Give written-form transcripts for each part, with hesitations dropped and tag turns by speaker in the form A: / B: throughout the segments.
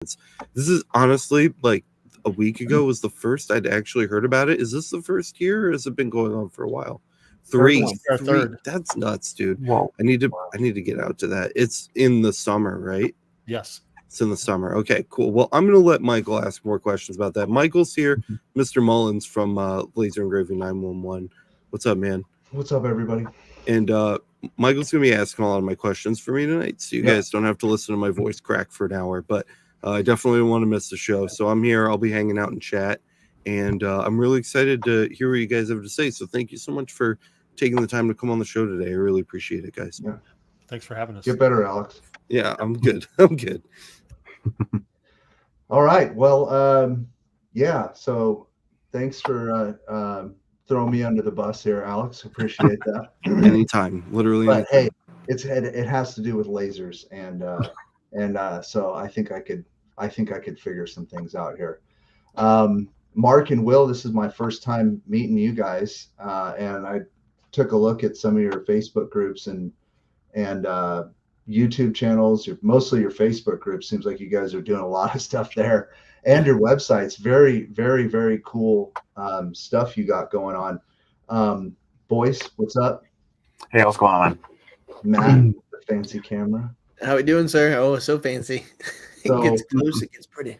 A: This is honestly like a week ago was the first I'd actually heard about it. Is this the first year or has it been going on for a while? Three.
B: Third.
A: That's nuts, dude.
C: Whoa.
A: I need to get out to that. It's in the summer, right?
B: Yes.
A: It's in the summer. Okay, cool. Well, I'm going to let Michael ask more questions about that. Michael's here. Mr. Mullins from Laser Engraving 911. What's up, man?
D: What's up, everybody?
A: And Michael's going to be asking a lot of my questions for me tonight, so you guys don't have to listen to my voice crack for an hour, but I definitely don't want to miss the show. So I'm here. I'll be hanging out in chat, and I'm really excited to hear what you guys have to say. So thank you so much for taking the time to come on the show today. I really appreciate it, guys.
D: Yeah.
B: Thanks for having us.
D: Get better, Alex.
A: Yeah, I'm good. I'm good.
D: All right. Well, yeah. So thanks for throwing me under the bus here, Alex. Appreciate that.
A: Anytime, literally.
D: But
A: anytime.
D: hey, it has to do with lasers, and so I think I could figure some things out here. Mark and Will, this is my first time meeting you guys, and I took a look at some of your Facebook groups and YouTube channels. Mostly your Facebook group. Seems like you guys are doing a lot of stuff there, and your website's very, very, very cool stuff you got going on. Boyce, what's up?
C: Hey, what's going on,
D: Matt, the fancy camera.
E: How we doing, sir? Oh, so fancy.
D: So,
E: it gets close, it gets pretty.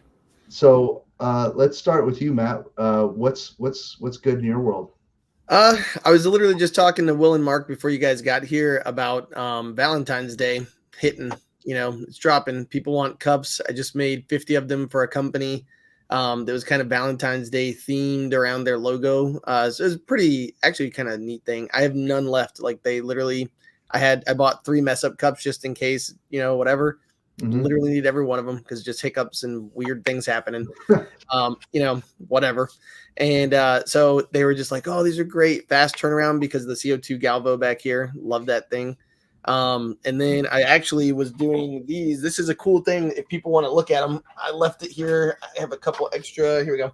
D: So let's start with you, Matt. What's good in your world?
E: I was literally just talking to Will and Mark before you guys got here about Valentine's Day hitting. You know, it's dropping. People want cups. I just made 50 of them for a company that was kind of Valentine's Day themed around their logo. So it was pretty, actually kind of neat thing. I have none left. Like they literally, I bought 3 mess up cups just in case, you know, whatever. Mm-hmm. Literally need every one of them because just hiccups and weird things happening, you know, whatever. And so they were just like, oh, these are great, fast turnaround because of the CO2 Galvo back here. Love that thing. And then I actually was doing these. This is a cool thing. If people want to look at them, I left it here. I have a couple extra. Here we go.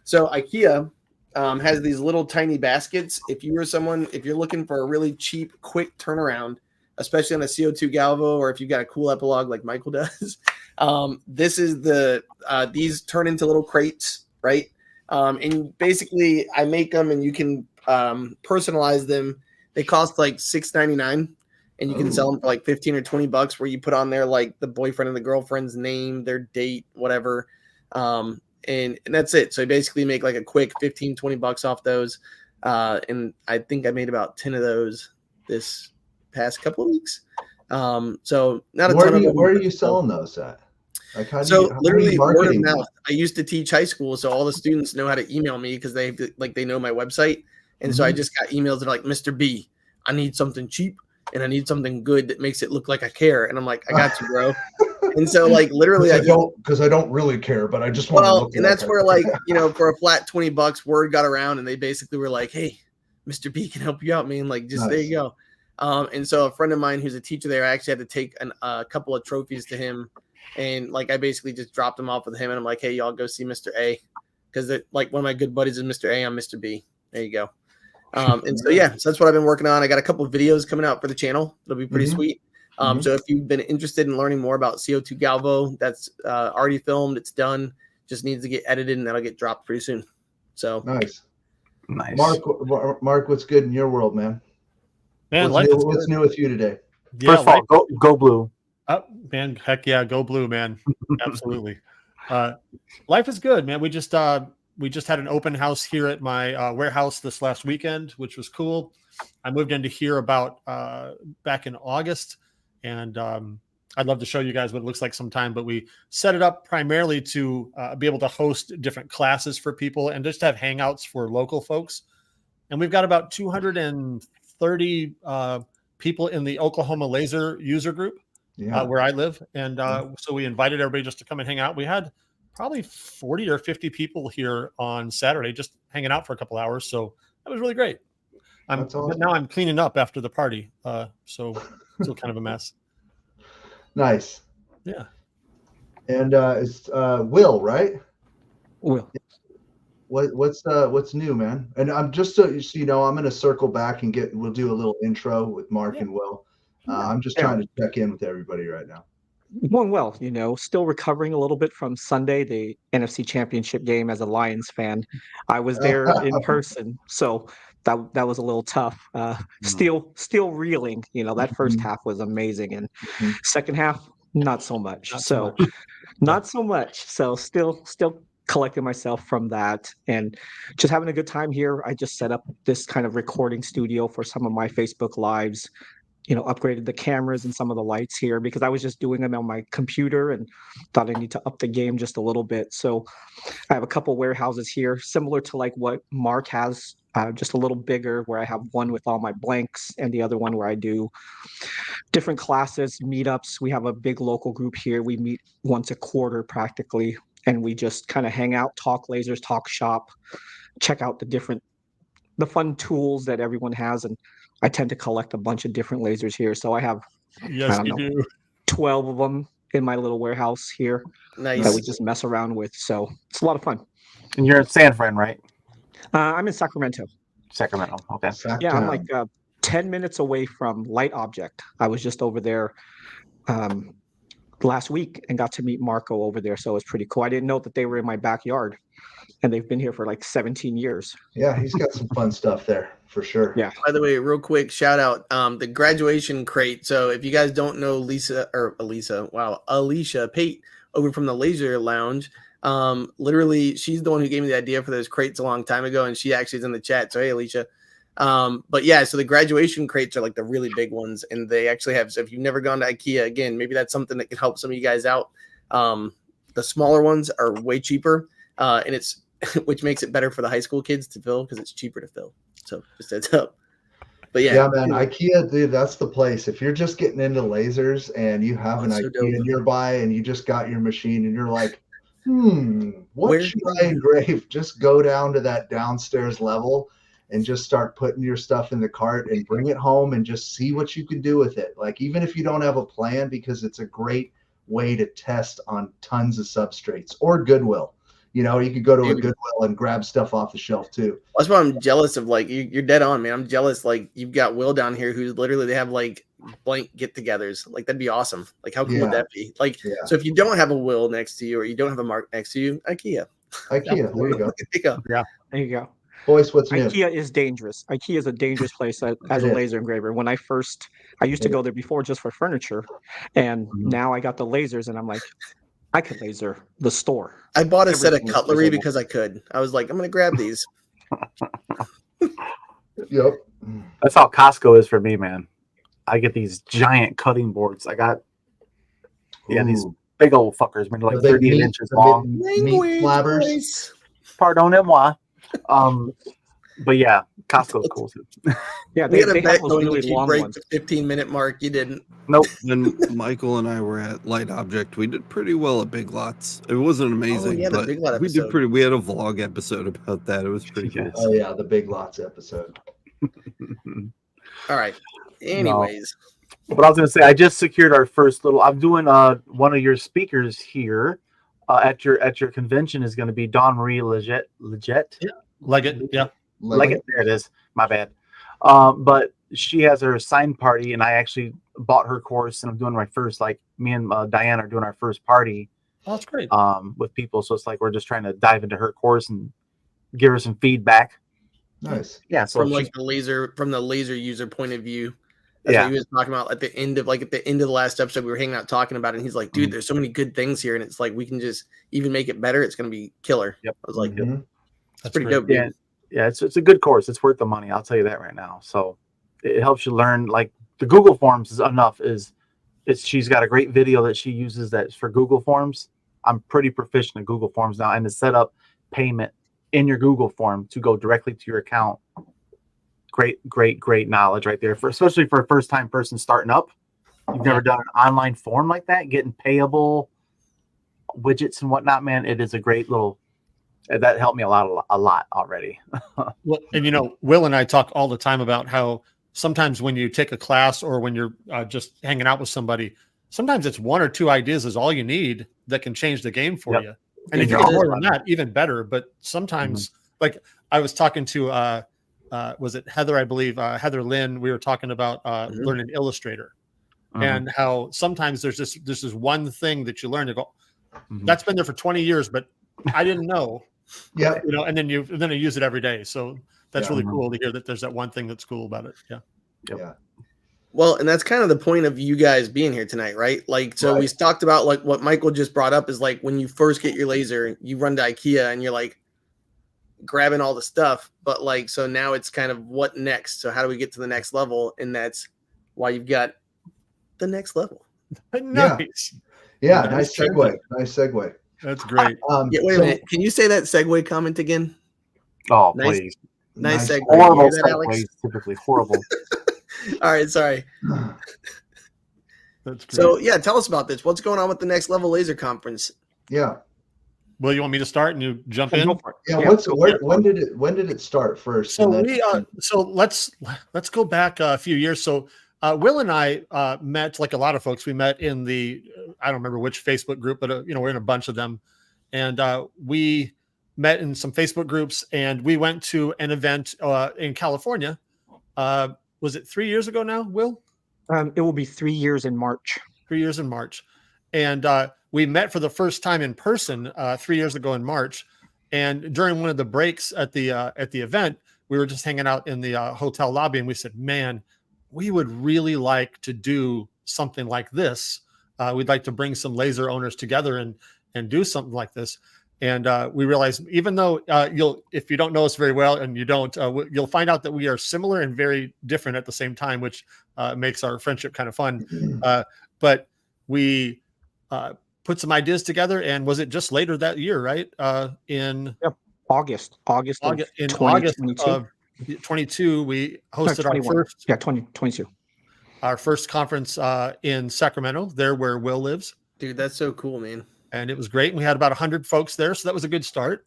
E: So Ikea has these little tiny baskets. If you're looking for a really cheap, quick turnaround, especially on a CO2 Galvo, or if you've got a cool epilogue like Michael does, this is these turn into little crates, right? And basically I make them and you can personalize them. They cost like $6.99 and you can sell them for like 15 or 20 bucks where you put on there like the boyfriend and the girlfriend's name, their date, whatever. And that's it. So I basically make like a quick 15, 20 bucks off those. And I think I made about 10 of those this past couple of weeks. So not a ton of them.
D: Where are you selling those at? Like
E: literally word of mouth. I used to teach high school, so all the students know how to email me because they know my website. And so I just got emails that are like, Mr. B, I need something cheap and I need something good that makes it look like I care. And I'm like, I got you, bro. And so like literally I
D: don't really care, but I just want to look.
E: And that's where like, you know, for a flat 20 bucks, word got around and they basically were like, hey, Mr. B can help you out, man. Like just There you go. And so a friend of mine who's a teacher there, I actually had to take a couple of trophies to him. And like, I basically just dropped them off with him and I'm like, hey, y'all go see Mr. A. Cause like one of my good buddies is Mr. A. I'm Mr. B. There you go. And so, yeah, so that's what I've been working on. I got a couple of videos coming out for the channel. It'll be pretty sweet. So if you've been interested in learning more about CO2 Galvo, that's already filmed. It's done. Just needs to get edited and that'll get dropped pretty soon. So
D: nice. Mark, what's good in your world, man?
B: Man,
D: what's new with you today?
C: Yeah, first of all, go blue.
B: Man, heck yeah, go blue, man. Absolutely. Life is good, man. We just had an open house here at my warehouse this last weekend, which was cool. I moved into here about back in August, and I'd love to show you guys what it looks like sometime, but we set it up primarily to be able to host different classes for people and just have hangouts for local folks. And we've got about 230 people in the Oklahoma Laser user group where I live. And so we invited everybody just to come and hang out. We had probably 40 or 50 people here on Saturday just hanging out for a couple hours. So that was really great.
D: Awesome.
B: But now I'm cleaning up after the party. So still kind of a mess.
D: Nice.
B: Yeah.
D: And it's Will, right?
C: Will.
D: What's new, man? And I'm just so you know, I'm going to circle back and we'll do a little intro with Mark and Will. I'm just trying to check in with everybody right now.
C: Going well, still recovering a little bit from Sunday, the NFC Championship game as a Lions fan. I was there in person, so that was a little tough. Still reeling. That first half was amazing, and
D: Mhm.
C: second half not so much.
B: Not so
C: So
B: much.
C: not so much. So still collecting myself from that and just having a good time here. I just set up this kind of recording studio for some of my Facebook lives, upgraded the cameras and some of the lights here because I was just doing them on my computer and thought I need to up the game just a little bit. So I have a couple warehouses here, similar to like what Mark has, just a little bigger, where I have one with all my blanks and the other one where I do different classes, meetups. We have a big local group here. We meet once a quarter practically, and we just kind of hang out, talk lasers, talk shop, check out the fun tools that everyone has. And I tend to collect a bunch of different lasers here. So I have, I
B: Yes,
C: don't
B: you
C: know,
B: do.
C: 12 of them in my little warehouse here that we
E: Nice.
C: just mess around with. So it's a lot of fun. And you're in San Fran, right? I'm in Sacramento.
D: Sac
C: Yeah, I'm
D: down.
C: like 10 minutes away from Light Object. I was just over there last week and got to meet Marco over there. So it was pretty cool. I didn't know that they were in my backyard, and they've been here for like 17 years.
D: Yeah, he's got some fun stuff there for sure.
C: Yeah.
E: By the way, real quick shout out the graduation crate. So if you guys don't know Alicia Pate over from the Laser Lounge, literally she's the one who gave me the idea for those crates a long time ago, and she actually is in the chat. So hey, Alicia. But yeah, so the graduation crates are like the really big ones, and they actually have. So if you've never gone to IKEA, again, maybe that's something that can help some of you guys out. The smaller ones are way cheaper, and it's which makes it better for the high school kids to fill because it's cheaper to fill. So just heads up. But yeah,
D: man, IKEA, dude, that's the place. If you're just getting into lasers and you have an
E: so
D: IKEA
E: dope.
D: nearby and you just got your machine and you're like, what
E: Where
D: should
E: do
D: I
E: you-
D: engrave? Just go down to that downstairs level and just start putting your stuff in the cart and bring it home and just see what you can do with it. Like, even if you don't have a plan, because it's a great way to test on tons of substrates, or Goodwill. You could go to a
E: Dude.
D: Goodwill and grab stuff off the shelf too.
E: That's why I'm jealous of like you're dead on, man. I'm jealous. Like you've got Will down here who's literally they have like blank get-togethers. Like that'd be awesome. Like how cool would
D: Yeah.
E: that be? Like
D: Yeah.
E: so if you don't have a Will next to you or you don't have a Mark next to you, IKEA.
D: IKEA, there you go.
E: There you go.
C: There you go.
D: Boys, what's new?
C: IKEA is dangerous. IKEA is a dangerous place as
D: It
C: a
D: is.
C: laser engraver. When I used to go there before just for furniture, and now I got the lasers, and I'm like, I could laser the store.
E: I bought a set of
C: Everything is
E: cutlery
C: laserable.
E: because I could. I was like, I'm gonna grab these.
D: Yep.
F: That's how Costco is for me, man. I get these giant cutting boards. I got these
D: Ooh.
F: big old fuckers, maybe like
D: The big
F: 38
D: meat-
F: inches
D: the
F: long.
D: big meat flabbers.
E: boys.
F: Pardonnez-moi. But yeah, Costco's cool too.
C: Yeah,
E: We
C: they
E: had a
C: have
E: bet
C: those
E: going
C: really
E: if you
C: long
E: break
C: ones.
E: the 15-minute mark. You didn't.
F: Nope.
A: When Michael and I were at Light Object, we did pretty well at Big Lots. It wasn't amazing,
E: yeah, the
A: but
E: Big Lot
A: we did
E: episode.
A: pretty. We had a vlog episode about that. It was pretty cool.
F: Yes.
D: Oh yeah, the Big Lots episode.
E: All right. Anyways,
F: But I was gonna say, I just secured our first little. I'm doing one of your speakers here at your convention is going to be Dawn Marie Leggett.
B: Leggett, yeah.
F: Leggett. There it is. My bad. But she has her sign party, and I actually bought her course, and I'm doing my first. Like me and Diane are doing our first party
B: Oh, that's great.
F: with people. So it's like we're just trying to dive into her course and give her some feedback.
D: Nice.
F: Yeah. So
E: from
F: she's-
E: like the laser user point of view. That's
F: Yeah.
E: what he was talking about at the end of the last episode. We were hanging out talking about it, and he's like, "Dude, there's so many good things here, and it's like we can just even make it better. It's gonna be killer."
F: Yep.
E: I was like,
D: Mhm.
E: "That's pretty
B: great.
E: dope." Dude.
F: Yeah, yeah, it's a good course. It's worth the money. I'll tell you that right now. So it helps you learn. Like the Google Forms is enough. She's got a great video that she uses that's for Google Forms. I'm pretty proficient in Google Forms now, and to set up payment in your Google form to go directly to your account. Great knowledge right there, especially for a first time person starting up. You've never done an online form like that, getting payable widgets and whatnot, man. It is a great little. That helped me a lot already.
B: Well, and Will and I talk all the time about how sometimes when you take a class or when you're just hanging out with somebody, sometimes it's one or two ideas is all you need that can change the game for
F: Yep.
B: you. And if
F: Yeah.
B: you get more than that, even better. But sometimes, like I was talking to, was it Heather? I believe Heather Lynn. We were talking about learning Illustrator, and how sometimes there's this one thing that you learn to go, that's been there for 20 years, but I didn't know.
D: Yeah.
B: You know, and then you use it every day. So that's really cool to hear that there's that one thing that's cool about it. Yeah.
D: Yeah.
E: Well, and that's kind of the point of you guys being here tonight, right? Like, so we talked about like what Michael just brought up is like when you first get your laser, you run to IKEA and you're like grabbing all the stuff, but like, so now it's kind of what next? So how do we get to the next level? And that's why you've got the next level.
B: Nice.
D: Yeah. Nice segue. Nice segue.
B: That's great.
E: Yeah, wait a minute. Can you say that segue comment again?
F: Oh,
E: Nice.
F: please.
E: Nice segue.
F: Horrible
E: That, Alex?
F: segues, typically horrible.
E: All right, sorry.
B: That's great.
E: So yeah, tell us about this. What's going on with the Next Level Laser Conference?
D: Yeah.
B: Well, you want me to start and you jump in?
C: Go for it.
D: Yeah. When did it start first?
B: So
D: And then-
B: so let's go back a few years. So Will and I met, like a lot of folks. We met in the I don't remember which Facebook group, but we're in a bunch of them, and we met in some Facebook groups, and we went to an event in California. Was it 3 years ago now, Will?
C: It will be 3 years in March.
B: 3 years in March, and we met for the first time in person 3 years ago in March. And during one of the breaks at the event, we were just hanging out in the hotel lobby, and we said, "Man, we would really like to do something like this. We'd like to bring some laser owners together and do something like this." And we realized, even though if you don't know us very well, and you don't, you'll find out that we are similar and very different at the same time, which makes our friendship kind of fun. But we put some ideas together, and was it just later that year, right? In
C: August of
B: in
C: 2022.
B: August of 22, we hosted our
C: 21.
B: first
C: 2022.
B: our first conference in Sacramento, there where Will lives.
E: Dude, that's so cool, man.
B: And it was great. We had about 100 folks there, so that was a good start.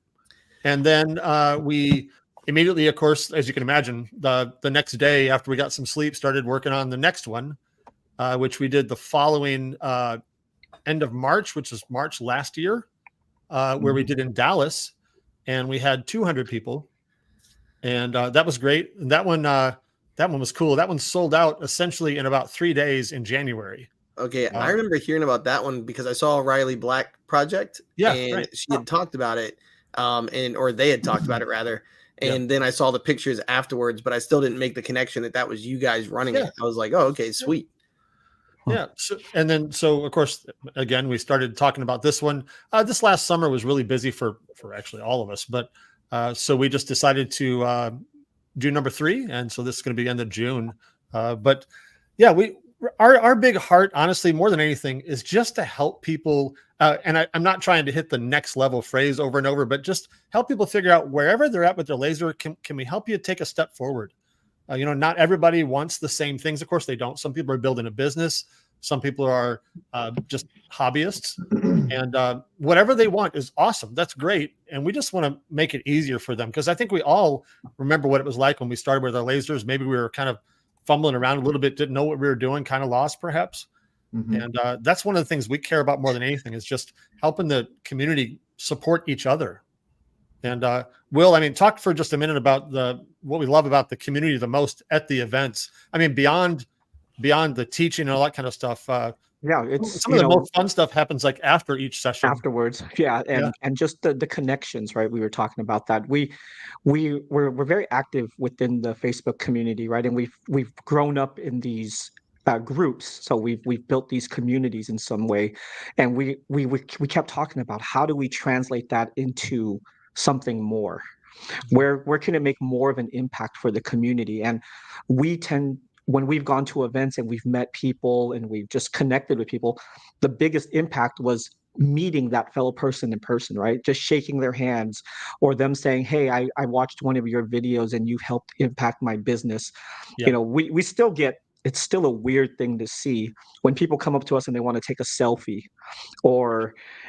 B: And then we immediately, of course, as you can imagine, the next day after we got some sleep, started working on the next one, which we did the following end of March, which is March last year, where we did in Dallas, and we had 200 people, and that was great. And that one was cool. That one sold out essentially in about 3 days in January.
E: Okay, I remember hearing about that one because I saw Riley Black project, and she had talked about it, or they had talked about it rather, and then I saw the pictures afterwards, but I still didn't make the connection that was you guys running it. I was like, oh, okay, sweet.
B: Yeah. So of course, again, we started talking about this one. This last summer was really busy for actually all of us, but so we just decided to do number 3, and so this is going to be end of June. But yeah, our big heart, honestly, more than anything, is just to help people. And I'm not trying to hit the next level phrase over and over, but just help people figure out wherever they're at with their laser. Can we help you take a step forward? Not everybody wants the same things. Of course, they don't. Some people are building a business. Some people are just hobbyists, and whatever they want is awesome. That's great. And we just want to make it easier for them, because I think we all remember what it was like when we started with our lasers. Maybe we were kind of fumbling around a little bit, didn't know what we were doing, kind of lost perhaps. And that's one of the things we care about more than anything, is just helping the community support each other. And Will, talk for just a minute about what we love about the community the most at the events. Beyond the teaching and all that kind of stuff.
C: It's
B: some of the most fun stuff happens like after each session.
C: Afterwards. And just the connections, right? We were talking about that. We're very active within the Facebook community, right? And we've grown up in these groups, so we've built these communities in some way, and we kept talking about how do we translate that into something more. Where can it make more of an impact for the community? And when we've gone to events and we've met people and we've just connected with people, the biggest impact was meeting that fellow person in person, right? Just shaking their hands, or them saying, "Hey, I watched one of your videos and you've helped impact my business." We still get, it's still a weird thing to see when people come up to us and they want to take a selfie,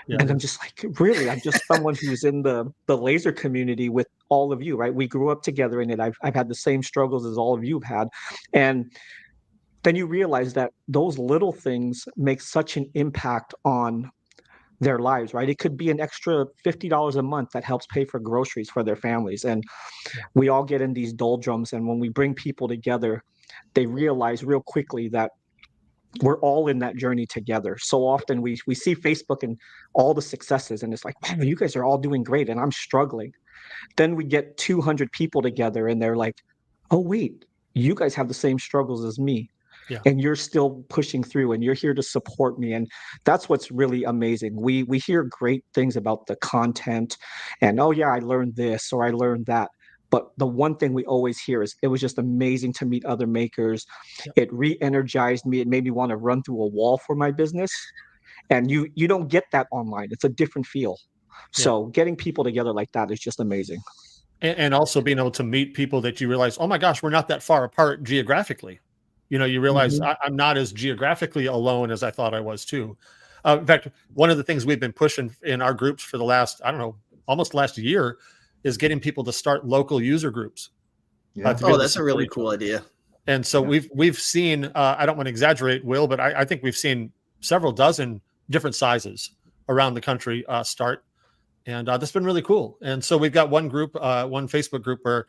C: and I'm just like, really, I'm just someone who's in the laser community with all of you, right? We grew up together in it. I've had the same struggles as all of you have had. And then you realize that those little things make such an impact on their lives, right? It could be an extra $50 a month that helps pay for groceries for their families. And we all get in these doldrums. And when we bring people together, they realize real quickly that we're all in that journey together. So often we see Facebook and all the successes, and it's like, man, you guys are all doing great, and I'm struggling. Then we get 200 people together, and they're like, oh wait, you guys have the same struggles as me,
B: Yeah.
C: and you're still pushing through, and you're here to support me, and that's what's really amazing. We hear great things about the content, and oh yeah, I learned this or I learned that. But the one thing we always hear is it was just amazing to meet other makers.
B: Yep.
C: It re-energized me. It made me want to run through a wall for my business. And you don't get that online. It's a different feel.
B: Yeah.
C: So getting people together like that is just amazing.
B: And also being able to meet people that you realize, oh my gosh, we're not that far apart geographically. You know, you realize I'm not as geographically alone as I thought I was too. In fact, one of the things we've been pushing in our groups for the last, I don't know, almost last year is getting people to start local user groups.
D: Yeah.
B: to be able to
E: that's a
B: support
E: really
B: each
E: cool
B: other.
E: idea.
B: And so we've seen, I don't want to exaggerate, Will, but I think we've seen several dozen different sizes around the country start. And that's been really cool. And so we've got one group, one Facebook group where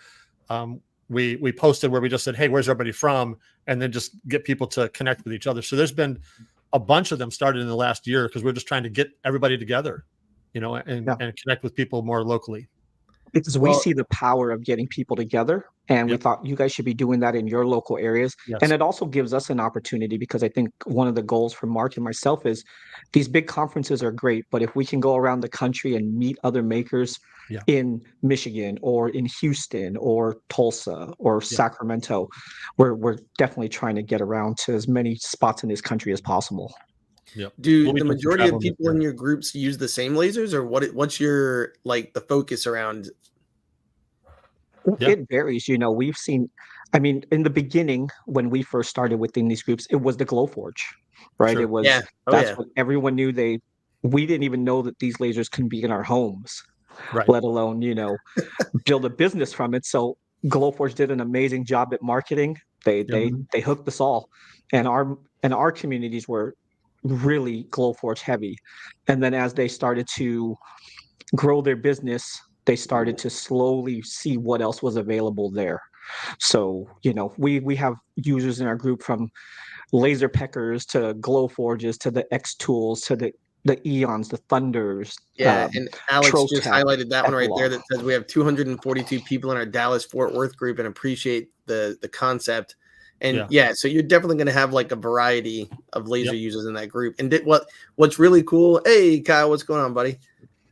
B: we posted where we just said, hey, where's everybody from? And then just get people to connect with each other. So there's been a bunch of them started in the last year because we're just trying to get everybody together, you know, and connect with people more locally.
C: Because we see the power of getting people together, and we thought you guys should be doing that in your local areas.
B: Yes.
C: And it also gives us an opportunity, because I think one of the goals for Mark and myself is these big conferences are great, but if we can go around the country and meet other makers in Michigan or in Houston or Tulsa or Sacramento, we're definitely trying to get around to as many spots in this country as possible.
B: Yep.
E: Do the majority of people in your groups use the same lasers, or what's your the focus around?
C: It varies. You know, we've seen, I mean, in the beginning, when we first started within these groups, it was the Glowforge, right?
B: Sure.
C: It was,
E: that's
C: what everyone knew. We didn't even know that these lasers can be in our homes,
B: right?
C: Let alone, you know, build a business from it. So Glowforge did an amazing job at marketing. They hooked us all, and our communities were really Glowforge heavy. And then as they started to grow their business, they started to slowly see what else was available there. So, you know, we have users in our group from laser peckers to Glowforges to the X tools to the Eons, the Thunders.
E: And Alex just
C: Trotec,
E: highlighted that one right there
C: Epilogue.
E: that says we have 242 people in our Dallas Fort Worth group and appreciate the concept. And so you're definitely going to have like a variety of laser users in that group. And what's really cool, hey Kyle, what's going on, buddy?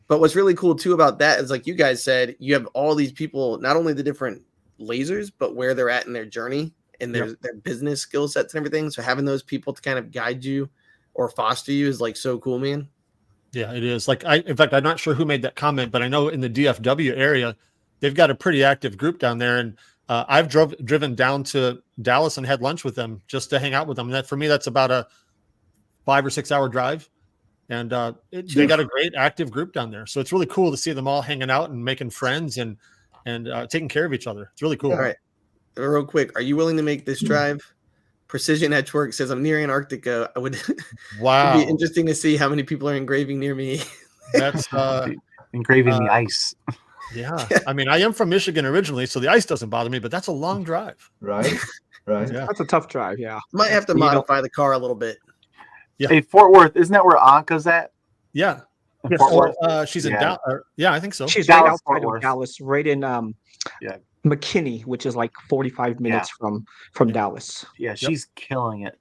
E: But what's really cool too about that is, like you guys said, you have all these people, not only the different lasers, but where they're at in their journey and their business skill sets and everything. So having those people to kind of guide you or foster you is like so cool, man.
B: Yeah, it is. Like in fact, I'm not sure who made that comment, but I know in the DFW area, they've got a pretty active group down there. And I've driven down to Dallas and had lunch with them just to hang out with them. And that for me, that's about a 5 or 6 hour drive. And they got a great active group down there. So it's really cool to see them all hanging out and making friends and taking care of each other. It's really cool.
E: All right. Real quick, are you willing to make this drive? Precision Etchwork says, I'm near Antarctica. I would
B: wow.
E: It'd be interesting to see how many people are engraving near me.
B: That's
F: engraving the ice.
B: Yeah. I mean, I am from Michigan originally, so the ice doesn't bother me, but that's a long drive.
D: Right.
C: Yeah. That's a tough drive. Yeah.
E: Might have to modify the car a little bit.
B: Yeah.
F: Hey, Fort Worth, isn't that where Anka's at?
B: Yeah.
F: Fort Worth.
B: She's in Dallas. Yeah, I think so.
C: She's
F: Dallas,
C: right outside
F: Fort
C: of
F: Worth.
C: Dallas, right in McKinney, which is like 45 minutes from Dallas.
F: Yeah, she's killing it.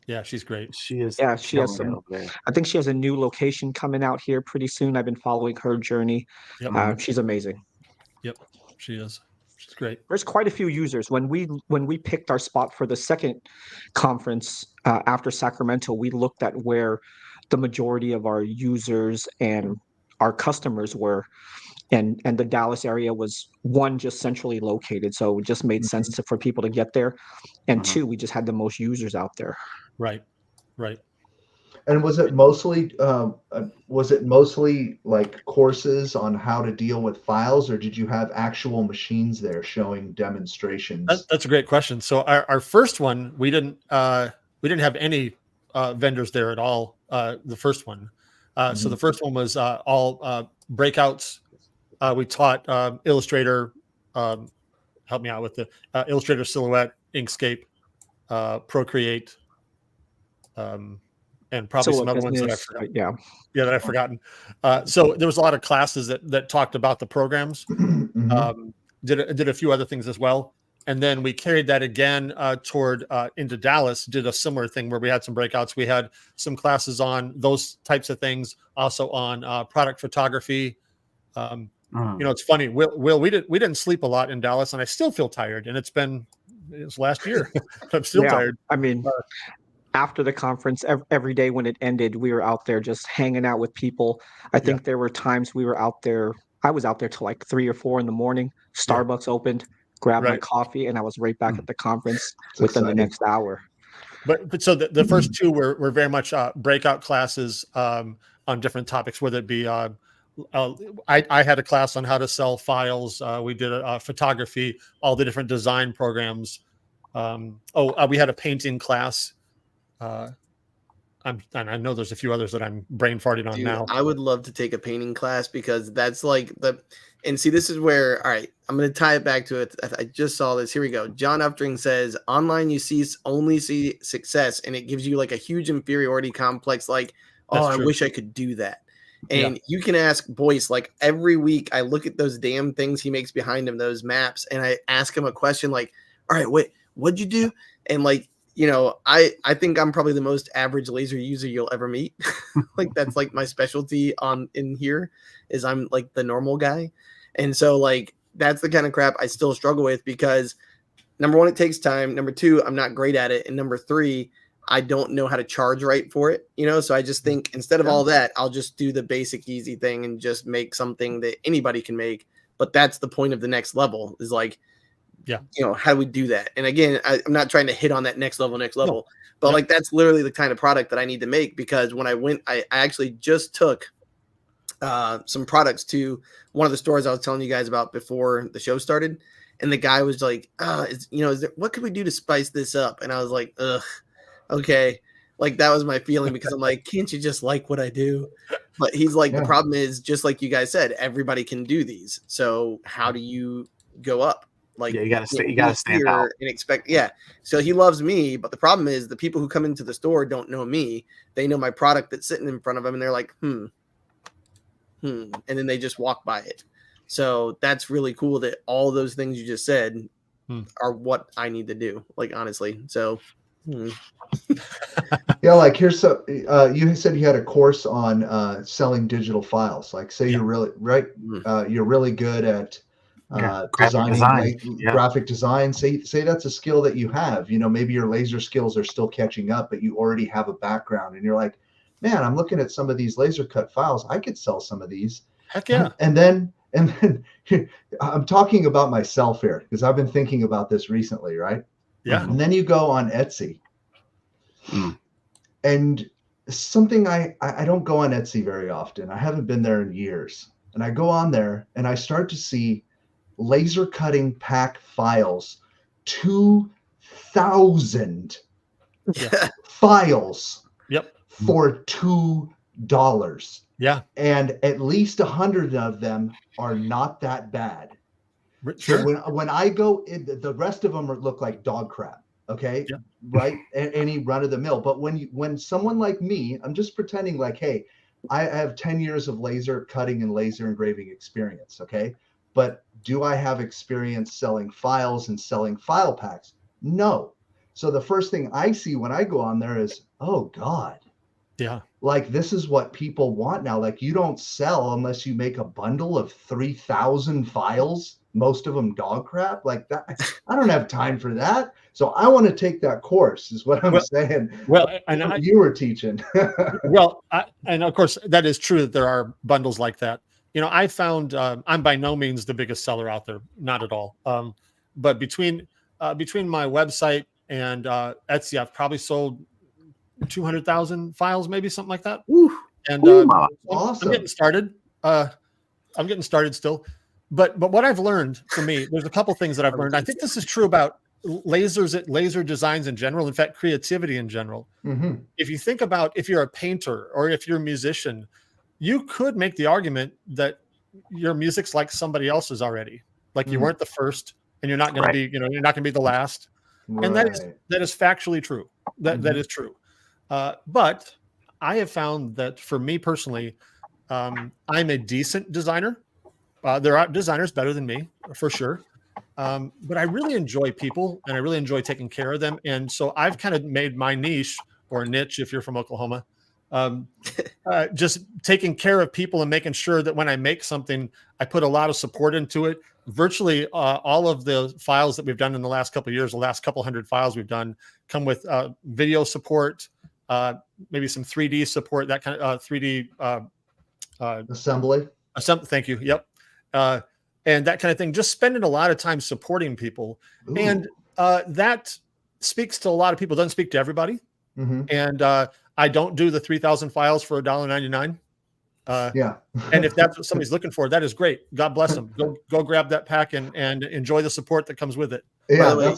B: Yeah, she's great.
F: She is.
C: Yeah, she has some. I think she has a new location coming out here pretty soon. I've been following her journey.
B: Yep.
C: She's amazing.
B: Yep, she is. She's great.
C: There's quite a few users. When we picked our spot for the second conference after Sacramento, we looked at where the majority of our users and our customers were, and the Dallas area was, one, just centrally located, so it just made sense for people to get there, and two, we just had the most users out there.
B: Right.
D: And was it mostly like courses on how to deal with files, or did you have actual machines there showing demonstrations?
B: That's a great question. So our first one, we didn't have any vendors there at all. The first one. So the first one was all breakouts. We taught Illustrator, help me out with the Illustrator, Silhouette, Inkscape, Procreate. and probably some
C: Solo
B: other ones that I
C: business,
B: forgot.
C: yeah.
B: Yeah, that I've forgotten. So there was a lot of classes that talked about the programs.
D: Mhm.
B: Did a few other things as well, and then we carried that again toward into Dallas. Did a similar thing where we had some breakouts. We had some classes on those types of things, also on product photography. It's funny. Will, we didn't sleep a lot in Dallas, and I still feel tired. And it's last year. I'm still
C: Yeah,
B: tired.
C: I mean, after the conference, every day when it ended, we were out there just hanging out with people. I think there were times we were out there. I was out there till like 3 or 4 in the morning. Starbucks opened, grabbed my
B: Right.
C: coffee, and I was right back at the conference
D: It's
C: within the
D: exciting.
C: next hour.
B: But so the first two were very much breakout classes on different topics, whether it be I had a class on how to sell files. We did a photography, all the different design programs. We had a painting class. And I know there's a few others that I'm brain farting on
E: Dude,
B: now.
E: I would love to take a painting class because that's like and see, this is where, all right, I'm going to tie it back to it. I just saw this. Here we go. John Uftring says, online, you only see success, and it gives you like a huge inferiority complex. Like,
B: That's
E: I
B: true.
E: wish I could do that. And you can ask Boyce, like every week I look at those damn things he makes behind him, those maps, and I ask him a question like, all right, wait, what'd you do? And like, I think I'm probably the most average laser user you'll ever meet. Like that's like my specialty in here is I'm like the normal guy. And so like, that's the kind of crap I still struggle with because number one, it takes time. Number two, I'm not great at it. And number three, I don't know how to charge right for it. So I just think instead of all that, I'll just do the basic easy thing and just make something that anybody can make. But that's the point of the next level is like, how do we do that? And again, I'm not trying to hit on that next level, but like that's literally the kind of product that I need to make because when I actually just took some products to one of the stores I was telling you guys about before the show started, and the guy was like, what could we do to spice this up? And I was like, okay. Like that was my feeling because I'm like, can't you just like what I do? But he's like, the problem is just like you guys said, everybody can do these. So how do you go up? Like
F: you gotta stand out
E: and expect. So he loves me, but the problem is the people who come into the store don't know me. They know my product that's sitting in front of them, and they're like, and then they just walk by it. So that's really cool that all those things you just said are what I need to do. Like honestly, so.
D: Like here's some. You said you had a course on selling digital files. Like, say you're really you're really good at graphic design. Say that's a skill that you have. Maybe your laser skills are still catching up, but you already have a background, and you're like, man, I'm looking at some of these laser cut files. I could sell some of these.
B: Heck yeah!
D: And then I'm talking about myself here because I've been thinking about this recently, right?
B: Yeah.
D: And then you go on Etsy. And something I don't go on Etsy very often. I haven't been there in years. And I go on there and I start to see laser cutting pack files, 2,000 files for $2.
B: Yeah.
D: And at least 100 of them are not that bad.
B: Sure.
D: So when I go in, the rest of them look like dog crap. Okay.
B: Yeah.
D: Right. Any run of the mill. But when someone like me, I'm just pretending like, hey, I have 10 years of laser cutting and laser engraving experience. Okay. But do I have experience selling files and selling file packs? No. So the first thing I see when I go on there is, oh God.
B: Yeah.
D: Like this is what people want now. Like you don't sell unless you make a bundle of 3,000 files, most of them dog crap like that. I don't have time for that. So I want to take that course is what I'm saying.
B: Well, and
D: you were teaching.
B: And of course that is true that there are bundles like that. I found I'm by no means the biggest seller out there, not at all. But between my website and Etsy, I've probably sold 200,000 files, maybe something like that.
E: Woo.
B: And
D: awesome.
B: I'm getting started. I'm getting started still. But what I've learned for me, there's a couple things that I've learned. I think this is true about laser designs in general. In fact, creativity in general.
D: Mm-hmm.
B: If you think about if you're a painter or if you're a musician, you could make the argument that your music's like somebody else's already. Like you weren't the first, and you're not going to be. You're not going to be the last.
D: Right.
B: And that is factually true. That is true. But I have found that for me personally, I'm a decent designer. There are designers better than me, for sure. But I really enjoy people and I really enjoy taking care of them. And so I've kind of made my niche or niche, if you're from Oklahoma, just taking care of people and making sure that when I make something, I put a lot of support into it. Virtually all of the files that we've done in the last couple of years, the last couple hundred files we've done, come with video support, maybe some 3D support, that kind of 3D
D: Assembly.
B: Thank you. Yep. And that kind of thing, just spending a lot of time supporting people.
D: Ooh.
B: And that speaks to a lot of people, doesn't speak to everybody.
D: Mm-hmm.
B: And I don't do the 3,000 files for $1.99.
D: Yeah.
B: And if that's what somebody's looking for, that is great. God bless them. Go grab that pack and enjoy the support that comes with it.
D: Yeah,
E: way,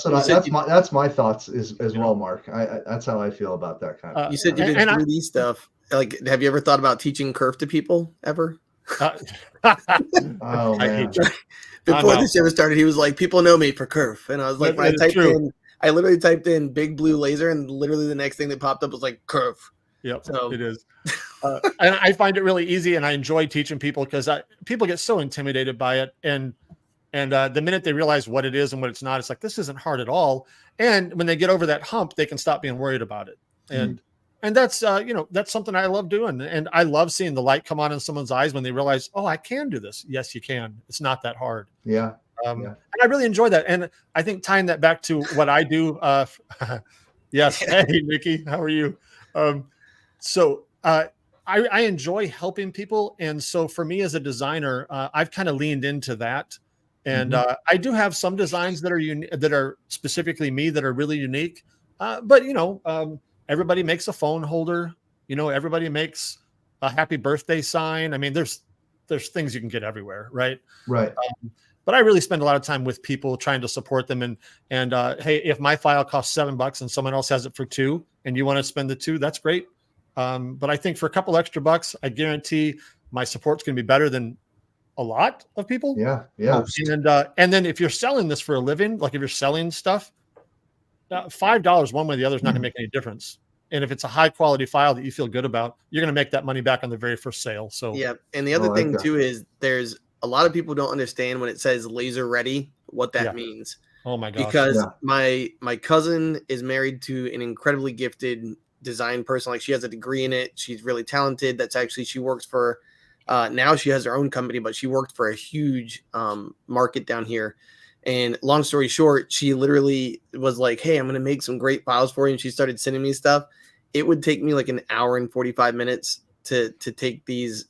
D: that's my thoughts as well, Mark. That's how I feel about that kind of.
E: You said you did 3D stuff. Like, have you ever thought about teaching curve to people ever?
D: Oh man!
E: Before the show started, he was like, "People know me for curve," and I was like, I literally typed in "big blue laser," and literally the next thing that popped up was like curve.
B: Yep,
E: so
B: it is. And I find it really easy, and I enjoy teaching people because people get so intimidated by it, and the minute they realize what it is and what it's not, it's like, this isn't hard at all. And when they get over that hump, they can stop being worried about it. And that's that's something I love doing, and I love seeing the light come on in someone's eyes when they realize, oh, I can do this. Yes, you can. It's not that hard.
D: Yeah.
B: And I really enjoy that. And I think tying that back to what I do. Yes. Hey, Nikki, how are you? So I enjoy helping people, and so for me as a designer, I've kind of leaned into that. And I do have some designs that are that are specifically me that are really unique. But everybody makes a phone holder. Everybody makes a happy birthday sign. I mean, there's things you can get everywhere, right?
D: Right.
B: But I really spend a lot of time with people trying to support them. And hey, if my file costs $7 and someone else has it for $2, and you want to spend the $2, that's great. But I think for a couple extra bucks, I guarantee my support's going to be better than a lot of people.
D: Yeah. Yeah.
B: And then if you're selling this for a living, like if you're selling stuff, $5 one way or the other is not going to make any difference. And if it's a high quality file that you feel good about, you're going to make that money back on the very first sale. So
E: yeah. And the other thing too is there's a lot of people don't understand when it says laser ready, what that means.
B: Oh my gosh.
E: Because my cousin is married to an incredibly gifted design person. Like, she has a degree in it. She's really talented. She works for now she has her own company, but she worked for a huge market down here. And long story short, she literally was like, hey, I'm going to make some great files for you. And she started sending me stuff. It would take me like an hour and 45 minutes to take these,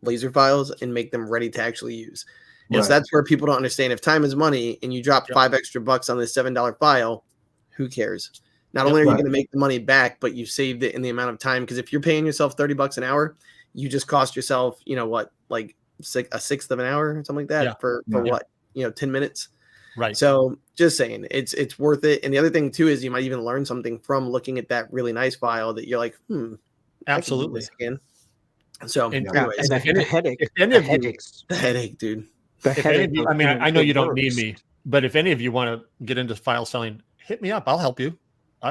E: laser files and make them ready to actually use. And so that's where people don't understand. If time is money and you drop $5 extra on this $7 file, who cares? Not only are you going to make the money back, but you saved it in the amount of time. Because if you're paying yourself $30 an hour, you just cost yourself, like a sixth of an hour or something like that for what? 10 minutes.
B: Right.
E: So just saying it's worth it. And the other thing too, is you might even learn something from looking at that really nice file that you're like,
B: absolutely.
E: Again. So
C: anyways, and the headache,
E: the headache, dude.
B: I mean, I know you don't need me, but if any of you want to get into file selling, hit me up. I'll help you.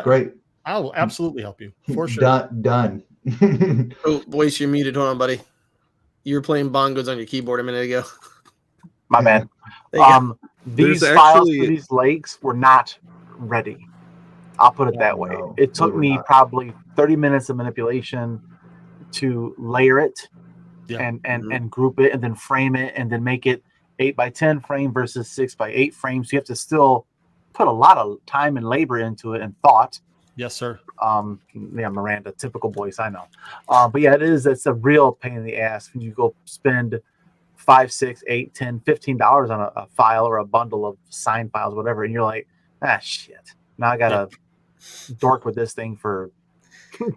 D: Great.
B: I will absolutely help you for sure.
D: Done.
E: Oh, voice, you're muted. Hold on, buddy. You were playing bongos on your keyboard a minute ago.
F: My man. These files for these lakes were not ready. I'll put it that way. It took me probably 30 minutes of manipulation to layer it and group it and then frame it and then make it 8x10 frame versus 6x8 frames. So you have to still put a lot of time and labor into it and thought.
B: Yes, sir.
F: Miranda, typical voice, I know. But yeah, it's a real pain in the ass when you go spend $5, $6, $8, $10, $15 on a file or a bundle of signed files, whatever, and you're like, shit. Now I gotta dork with this thing for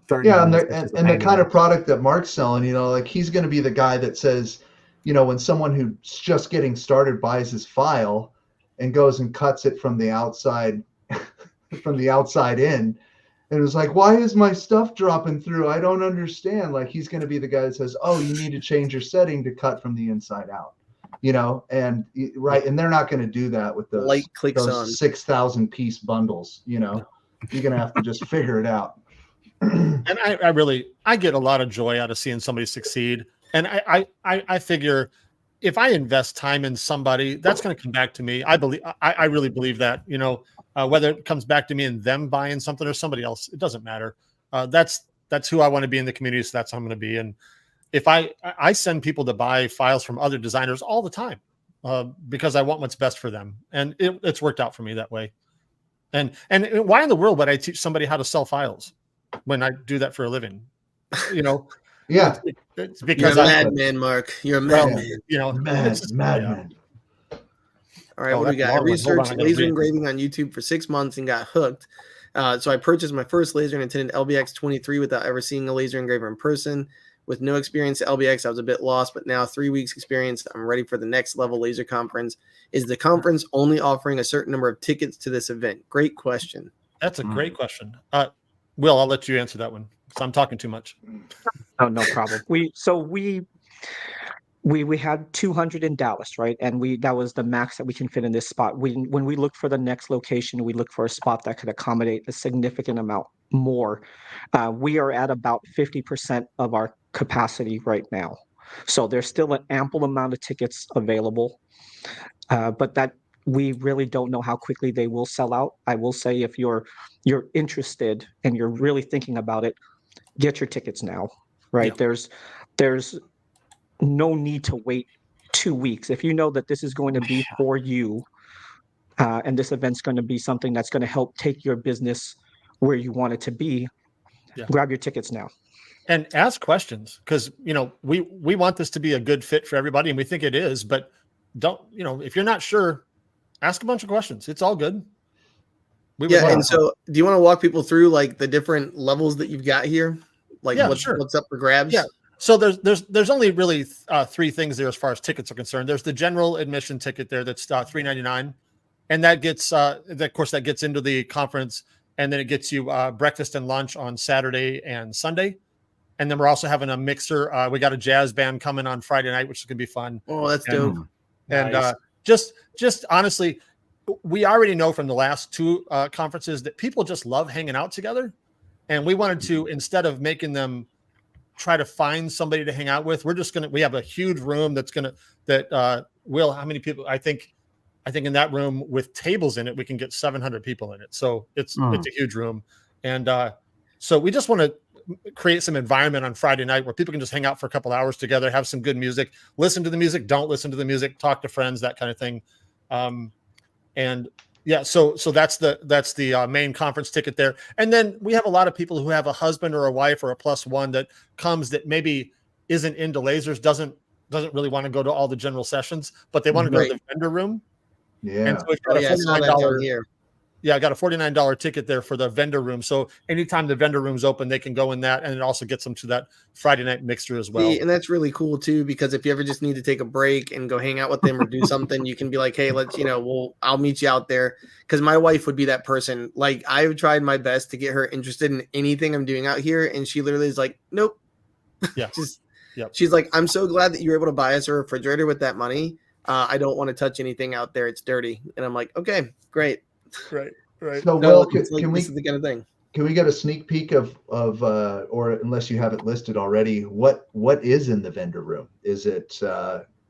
F: 30 minutes.
D: And the kind of product that Mark's selling, like he's going to be the guy that says, when someone who's just getting started buys his file and goes and cuts it from the outside, in. And it's like, why is my stuff dropping through? I don't understand. Like, he's going to be the guy that says, oh, you need to change your setting to cut from the inside out, and And they're not going to do that with those,
E: light clicks on
D: 6,000 piece bundles, you're going to have to just figure it out.
B: And I get a lot of joy out of seeing somebody succeed. And I figure if I invest time in somebody, that's going to come back to me. I really believe that, whether it comes back to me and them buying something or somebody else, it doesn't matter. That's who I want to be in the community. So that's how I'm going to be. And if I send people to buy files from other designers all the time, because I want what's best for them. And it's worked out for me that way. And why in the world would I teach somebody how to sell files when I do that for a living?
D: Yeah.
B: It's because
E: You're a madman, Mark. You're a madman.
D: Madman.
E: All right, what do we got? I researched laser engraving on YouTube for 6 months and got hooked. So I purchased my first laser and attended LBX 23 without ever seeing a laser engraver in person. With no experience at LBX, I was a bit lost, but now 3 weeks experience, I'm ready for the next level laser conference. Is the conference only offering a certain number of tickets to this event? Great question.
B: That's a great question. Will, I'll let you answer that one because I'm talking too much.
C: Oh, no problem. We had 200 in Dallas, right? And that was the max that we can fit in this spot. When we looked for the next location, we looked for a spot that could accommodate a significant amount more. We are at about 50% of our capacity right now. So there's still an ample amount of tickets available, but that we really don't know how quickly they will sell out. I will say if you're interested and you're really thinking about it, get your tickets now, right? Yeah. There's no need to wait 2 weeks. If you know that this is going to be for you, and this event's going to be something that's going to help take your business where you want it to be, grab your tickets now.
B: And ask questions because, we want this to be a good fit for everybody and we think it is, but if you're not sure, ask a bunch of questions. It's all good.
E: And so do you want to walk people through like the different levels that you've got here? Like what's up for grabs? Yeah.
B: So there's only really 3 things there as far as tickets are concerned. There's the general admission ticket there that's $3.99, and that gets of course that gets into the conference, and then it gets you breakfast and lunch on Saturday and Sunday, and then we're also having a mixer. We got a jazz band coming on Friday night, which is gonna be fun.
E: Oh, that's dope.
B: And nice. Just honestly, we already know from the last 2 conferences that people just love hanging out together, and we wanted to, instead of making them try to find somebody to hang out with, we have a huge room Will, how many people? I think in that room with tables in it, we can get 700 people in it. So it's a huge room. And so we just want to create some environment on Friday night where people can just hang out for a couple hours together, have some good music, listen to the music, don't listen to the music, talk to friends, that kind of thing. So that's the main conference ticket there. And then we have a lot of people who have a husband or a wife or a +1 that comes that maybe isn't into lasers, doesn't really want to go to all the general sessions, but they want to go to the vendor room.
D: Yeah.
B: And so we've got a $49 here. Yeah, I got a $49 ticket there for the vendor room. So anytime the vendor room's open, they can go in that, and it also gets them to that Friday night mixer as well.
E: And that's really cool too, because if you ever just need to take a break and go hang out with them or do something, you can be like, hey, I'll meet you out there. Because my wife would be that person. Like, I've tried my best to get her interested in anything I'm doing out here, and she literally is like, nope.
B: Yeah.
E: She's like, I'm so glad that you were able to buy us a refrigerator with that money. I don't want to touch anything out there. It's dirty. And I'm like, okay, great.
B: Right.
D: So, Will,
E: this is the kind of thing.
D: Can we get a sneak peek of or unless you have it listed already, what is in the vendor room? Is it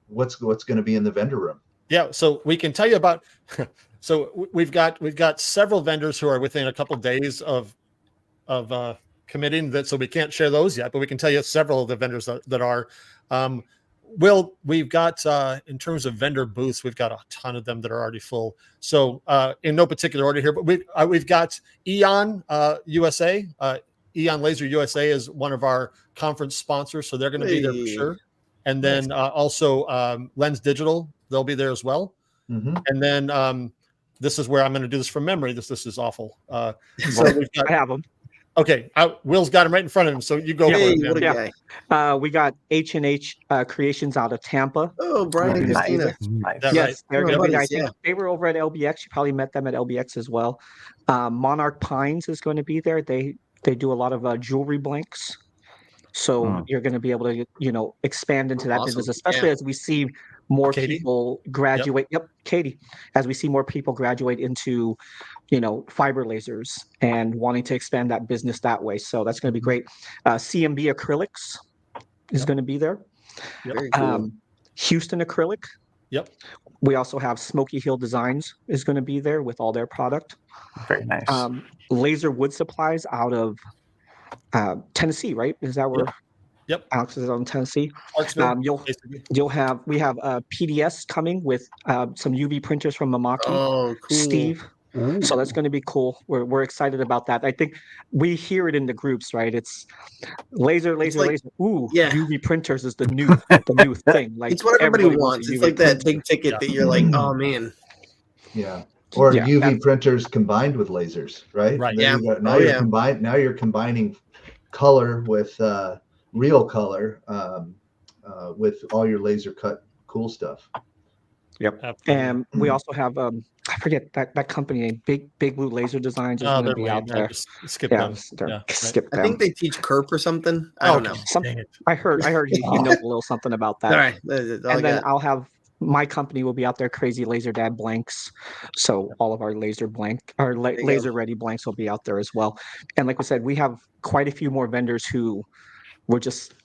D: what's going to be in the vendor room?
B: Yeah, so we can tell you about. So we've got several vendors who are within a couple of days of committing that, so we can't share those yet, but we can tell you several of the vendors that are. Will, we've got in terms of vendor booths, we've got a ton of them that are already full. So in no particular order here, but we've got Eon USA. Eon Laser USA is one of our conference sponsors, so they're going to be there for sure. And then also Lens Digital, they'll be there as well. Mm-hmm. And then this is where I'm going to do this from memory. This is awful. So we've got,
C: I have them.
B: Okay, Will's got him right in front of him, so you go for it.
E: What a guy.
C: We got H&H Creations out of Tampa.
E: Oh, Brian and Christina.
C: Yes, right. They were over at LBX. You probably met them at LBX as well. Monarch Pines is going to be there. They do a lot of jewelry blanks. So you're going to be able to, expand into that
E: Awesome.
C: business, especially
E: Yeah.
C: as we see more
B: Katie?
C: people graduate. Yep, Katie, as we see more people graduate into, fiber lasers and wanting to expand that business that way. So that's going to be great. CMB acrylics is going to be there.
E: Very cool.
C: Houston acrylic.
B: Yep.
C: We also have Smoky Hill Designs is going to be there with all their product.
F: Very nice.
C: Laser wood supplies out of Tennessee, right? Is that where
B: Yep.
C: Alex is on Tennessee?
B: Clarksville, basically.
C: We have PDS coming with some UV printers from Mamaki.
E: Oh, cool.
C: Steve. So that's going to be cool. We're excited about that. I think we hear it in the groups, right? It's laser. Ooh,
E: yeah.
C: UV printers is the new thing. Like
E: it's what everybody wants.
C: a
E: It's
C: UV
E: like that
C: printer.
E: big ticket that you're like, oh man.
D: Yeah. Or
C: Yeah,
D: UV printers combined with lasers, right?
B: Right.
D: Then
E: Yeah.
D: Now you're combining color with real color with all your laser cut cool stuff.
C: Yep.
B: Absolutely.
C: And we also have I forget that company name, Big Blue Laser Designs is going to
B: they're
C: be
B: lame.
C: out there.
B: Just skip
C: Yeah,
B: them.
C: they're-
B: Yeah, right.
C: skip
E: I
C: them.
E: think they teach Kerp or something. I don't know.
B: Dang it.
C: I heard he knows a little something about that.
E: All right. That's all I
C: And then
E: got.
C: I'll have my company will be out there, Crazy Laser Dad blanks. So all of our laser
E: you
C: laser ready blanks will be out there as well. And like we said, we have quite a few more vendors who were just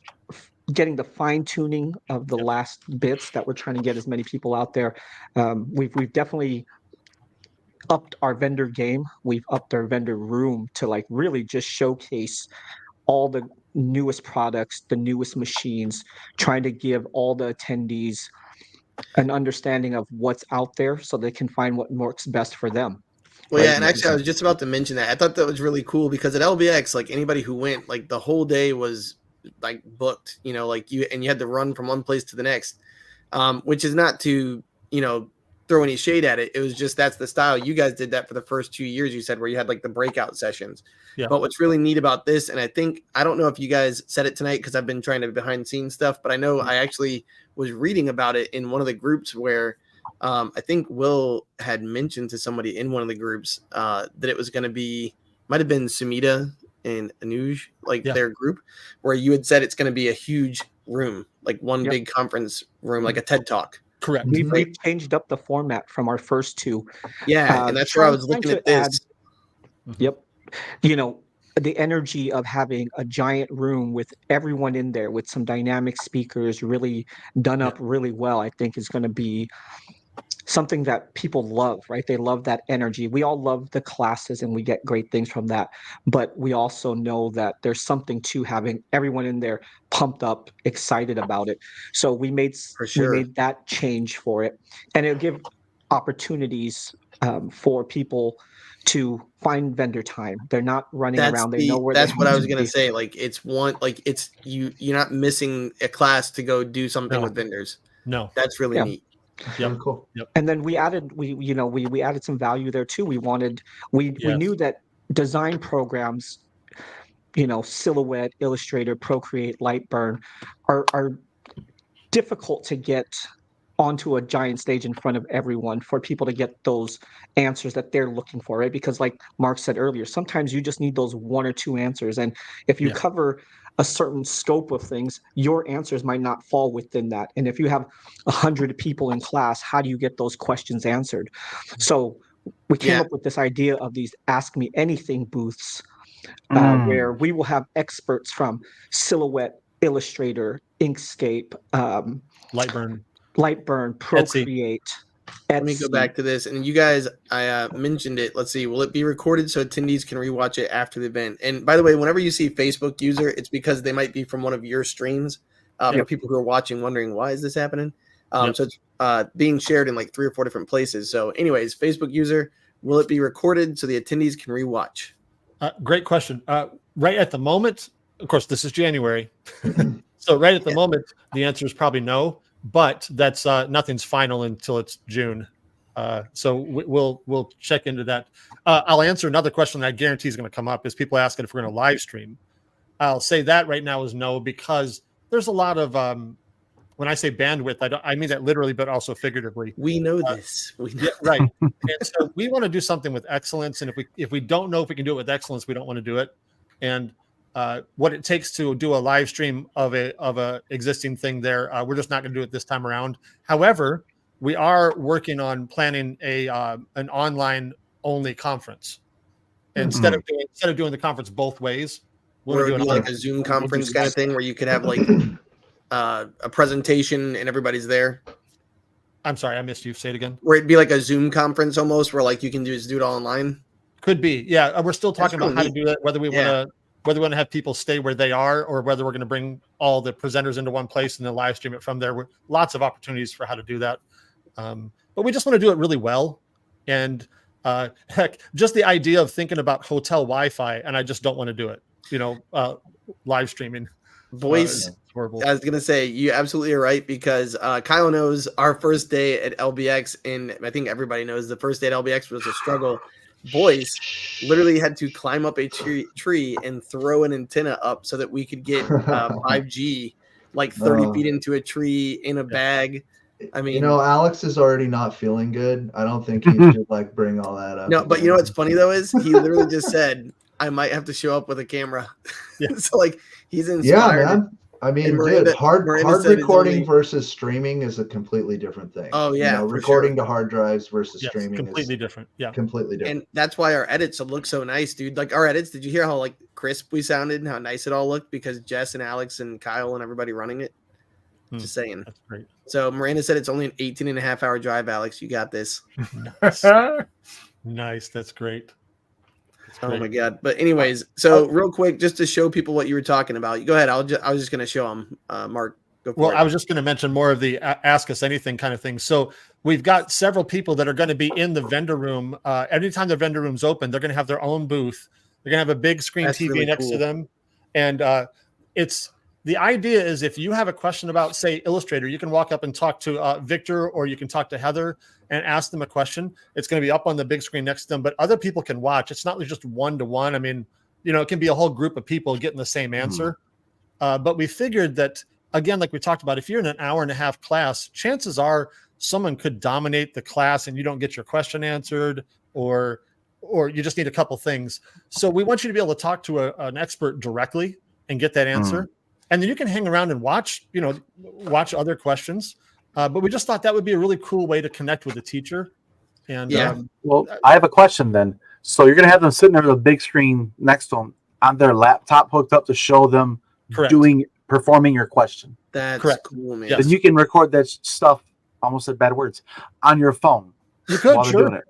C: getting the fine tuning of the last bits that we're trying to get as many people out there. We've definitely upped our vendor game. We've upped our vendor room to like really just showcase all the newest products, the newest machines, trying to give all the attendees an understanding of what's out there so they can find what works best for them.
E: Well,
C: Right.
E: yeah, and actually, I was just about to mention that. I thought that was really cool because at LBX, like anybody who went, like the whole day was like booked. Like you had to run from one place to the next, which is not to throw any shade at it. It was just that's the style. You guys did that for the first 2 years. You said where you had like the breakout sessions.
B: Yeah.
E: But what's really neat about this, and I don't know if you guys said it tonight because I've been trying to behind the scenes stuff, but I know I actually was reading about it in one of the groups where. I think Will had mentioned to somebody in one of the groups that it was going to be, might have been Sumida and Anuj, their group, where you had said it's going to be a huge room, like one big conference room, like a TED Talk.
B: Correct.
C: We've changed up the format from our first two.
E: Yeah, and that's where I was looking at this.
C: Yep. The energy of having a giant room with everyone in there with some dynamic speakers really done up really well, I think is going to be something that people love, right? They love that energy. We all love the classes and we get great things from that. But we also know that there's something to having everyone in there pumped up, excited about it. So we made that change for it. And it'll give opportunities for people to find vendor time. They're not running around. They know where
E: that's what I was going to say. Like it's you're not missing a class to go do something with vendors.
B: No.
E: That's really neat.
D: Really cool.
B: Yep.
C: And then we added we added some value there too. We knew that design programs, Silhouette, Illustrator, Procreate, Lightburn are difficult to get onto a giant stage in front of everyone for people to get those answers that they're looking for, right? Because like Mark said earlier, sometimes you just need those one or two answers. And if you cover a certain scope of things, your answers might not fall within that. And if you have 100 people in class, how do you get those questions answered? So we came up with this idea of these Ask Me Anything booths where we will have experts from Silhouette, Illustrator, Inkscape, Lightburn, Procreate.
E: Let me go back to this. And you guys, I mentioned it. Let's see. Will it be recorded so attendees can rewatch it after the event? And by the way, whenever you see Facebook user, it's because they might be from one of your streams. For people who are watching, wondering why is this happening? So it's being shared in like 3 or 4 different places. So anyways, Facebook user, will it be recorded so the attendees can rewatch?
B: Great question. Right at the moment, of course, this is January. So right at the moment, the answer is probably no. But that's nothing's final until it's June. So we'll check into that. I'll answer another question that I guarantee is going to come up is people asking if we're going to live stream. I'll say that right now is no, because there's a lot of when I say bandwidth, I mean that literally, but also figuratively.
E: We know this.
B: Right. And so we want to do something with excellence. And if we don't know if we can do it with excellence, we don't want to do it. And what it takes to do a live stream of a existing thing there. We're just not going to do it this time around. However, we are working on planning an online only conference. Instead of doing the conference both ways,
E: Where it would be like a
B: online.
E: Zoom
B: We'll do
E: conference kind of thing where you could have like a presentation and everybody's there.
B: I'm sorry, I missed you. Say it again.
E: Where it'd be like a Zoom conference almost, where like you can just do it all online.
B: Could be, yeah. We're still talking
E: That's
B: about how
E: really
B: to do that. Whether we want to have people stay where they are, or whether we're going to bring all the presenters into one place and then live stream it from there. We're, lots of opportunities for how to do that, but we just want to do it really well. And heck, just the idea of thinking about hotel Wi-Fi, and I just don't want to do it. Live streaming.
E: Boys,
B: horrible.
E: I was gonna say you absolutely are right, because Kyle knows our first day at LBX, and I think everybody knows the first day at LBX was a struggle. Boys literally had to climb up a tree and throw an antenna up so that we could get 5G like 30 feet into a tree in a bag. I mean,
D: Alex is already not feeling good. I don't think he should like bring all that up.
E: No, but you know what's funny though is he literally just said, I might have to show up with a camera. Yeah. So like he's inspired.
D: Yeah, man. I mean,
E: Miranda,
D: dude, hard
E: Miranda
D: recording versus streaming is a completely different thing.
E: Oh yeah,
D: recording to hard drives versus streaming
B: completely
D: is
B: different. Yeah,
D: completely different.
E: And that's why our edits look so nice, dude. Like our edits, did you hear how like crisp we sounded and how nice it all looked? Because Jess and Alex and Kyle and everybody running it. Just saying.
B: That's great.
E: So Miranda said it's only an 18.5-hour drive, Alex. You got this.
B: Nice. That's great.
E: Oh my god! But anyways, so real quick, just to show people what you were talking about. Go ahead. I was just going to show them. Mark, go for it.
B: I was just going to mention more of the ask us anything kind of thing. So we've got several people that are going to be in the vendor room. Anytime the vendor room's open, they're going to have their own booth. They're going to have a big screen
E: That's
B: TV
E: really
B: next to them, and the idea is if you have a question about, say, Illustrator, you can walk up and talk to Victor, or you can talk to Heather and ask them a question. It's going to be up on the big screen next to them, but other people can watch. It's not just one-to-one. I mean, it can be a whole group of people getting the same answer. But we figured that, again, like we talked about, if you're in an hour-and-a-half class, chances are someone could dominate the class and you don't get your question answered, or you just need a couple things. So we want you to be able to talk to an expert directly and get that answer. And then you can hang around and watch other questions. But we just thought that would be a really cool way to connect with the teacher. And
F: well, I have a question then. So you're going to have them sitting there with a big screen next to them on their laptop hooked up to show them performing your question.
E: That's cool, man.
F: Then you can record that stuff, almost said bad words, on your phone.
B: You could,
F: doing it.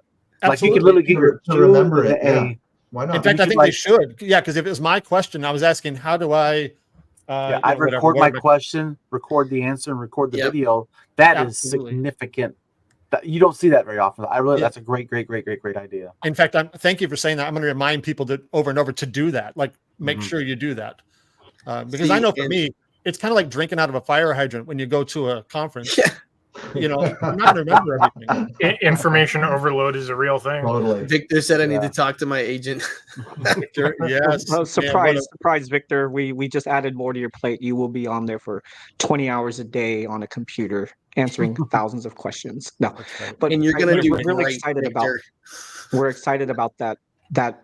F: Like you could literally get your
D: to remember it. Yeah. Why not?
B: In fact, I think they should. Yeah, because if it was my question, I was asking, how do I
F: I'd record my question, record the answer, and record the video. That is significant. You don't see that very often. That's a great idea.
B: In fact, thank you for saying that. I'm going to remind people that over and over to do that. Like, make sure you do that. Because I know for me, it's kind of like drinking out of a fire hydrant when you go to a conference. Yeah. I'm not going to remember everything.
G: Information overload is a real thing.
D: Totally.
E: Victor said I need to talk to my agent.
B: Victor, yes.
C: Well, surprise, Victor. We just added more to your plate. You will be on there for 20 hours a day on a computer answering thousands of questions. No, but
E: and you're going to do
C: really excited about. We're excited about that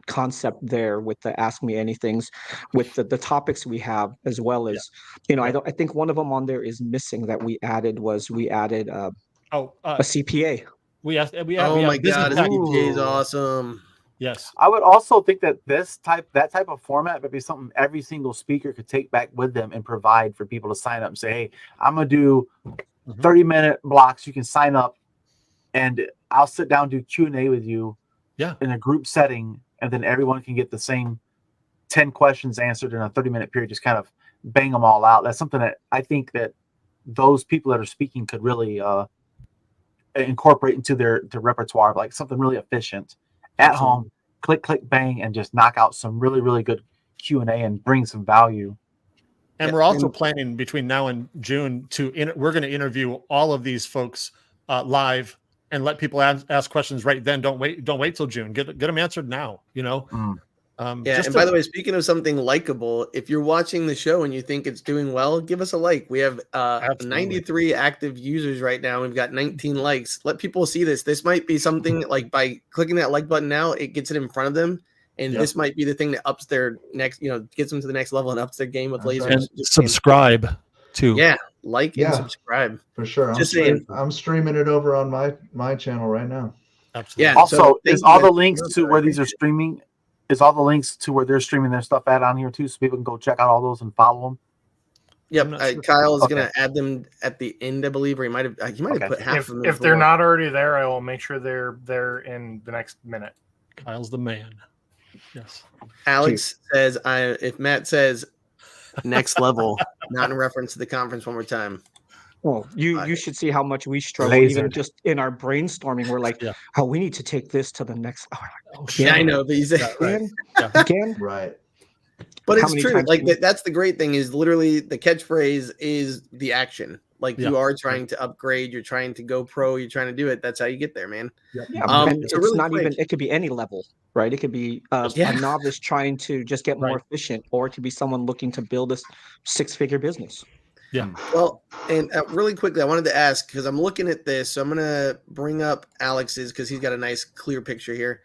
C: concept there with the Ask Me Anythings, with the topics we have, as well as I think one of them on there is missing that we added a CPA.
E: Oh my god, CPA is awesome.
B: Yes,
F: I would also think that that type of format would be something every single speaker could take back with them and provide for people to sign up and say, hey, I'm gonna do 30-minute blocks. You can sign up and I'll sit down and do Q&A with you in a group setting, and then everyone can get the same 10 questions answered in a 30-minute period, just kind of bang them all out. That's something that I think that those people that are speaking could really incorporate into their repertoire, like something really efficient at home, click, bang, and just knock out some really, really good Q&A and bring some value.
B: And we're also planning between now and June we're going to interview all of these folks live and let people ask questions right then. Don't wait till June. Get them answered now. And
E: by the way, speaking of something likable, if you're watching the show and you think it's doing well, give us a like. We have 93 active users right now. We've got 19 likes. Let people see this. This might be something like by clicking that like button now, it gets it in front of them. And
B: Yeah.
E: this might be the thing that ups their next, gets them to the next level and ups their game with
D: That's
E: lasers.
D: right.
B: And
E: Just saying.
B: subscribe too.
E: Yeah, like and
D: Yeah.
E: subscribe.
D: For sure.
E: Just saying.
D: I'm streaming it over on my channel right now.
B: Absolutely.
E: Yeah.
F: Also,
E: So
F: is
E: thank
F: all
E: you
F: the
E: guys
F: links
E: for
F: to
E: that.
F: where these are streaming? Is all the links to where they're streaming their stuff at on here too, so people can go check out all those and follow them?
E: Yep,
B: I'm not sure.
E: Kyle is
F: Okay.
E: gonna add them at the end, I believe, or he might have
F: Okay.
E: put half of them.
G: If they're
E: before.
G: not already there, I will make sure they're in the next minute.
B: Kyle's the man. Yes.
E: Alex says, if Matt says next level, not in reference to the conference one more time.
C: Well, you should see how much we struggle even
F: Lasered.
C: just in our brainstorming. We're like,
B: Yeah.
C: oh, we need to take this to the next. Oh,
B: Oh,
E: Yeah, I
C: Yeah.
E: know, but he's
B: Yeah, right.
C: again,
B: Yeah.
C: again.
D: Right.
E: but
C: How
E: it's
C: many
E: true.
C: times
E: Like
C: can we-
E: that's the great thing is literally the catchphrase is the action. Like you
B: Yeah.
E: are trying to upgrade, you're trying to go pro, you're trying to do it. That's how you get there, man.
C: Yeah,
E: so
C: and it's
E: really
C: not
E: quick-
C: even. It could be any level, right? It could be
E: Yeah.
C: a novice trying to just get more
B: Right.
C: efficient, or it could be someone looking to build a six-figure business.
E: Well, and really quickly, I wanted to ask because I'm looking at this, so I'm gonna bring up Alex's because he's got a nice clear picture here.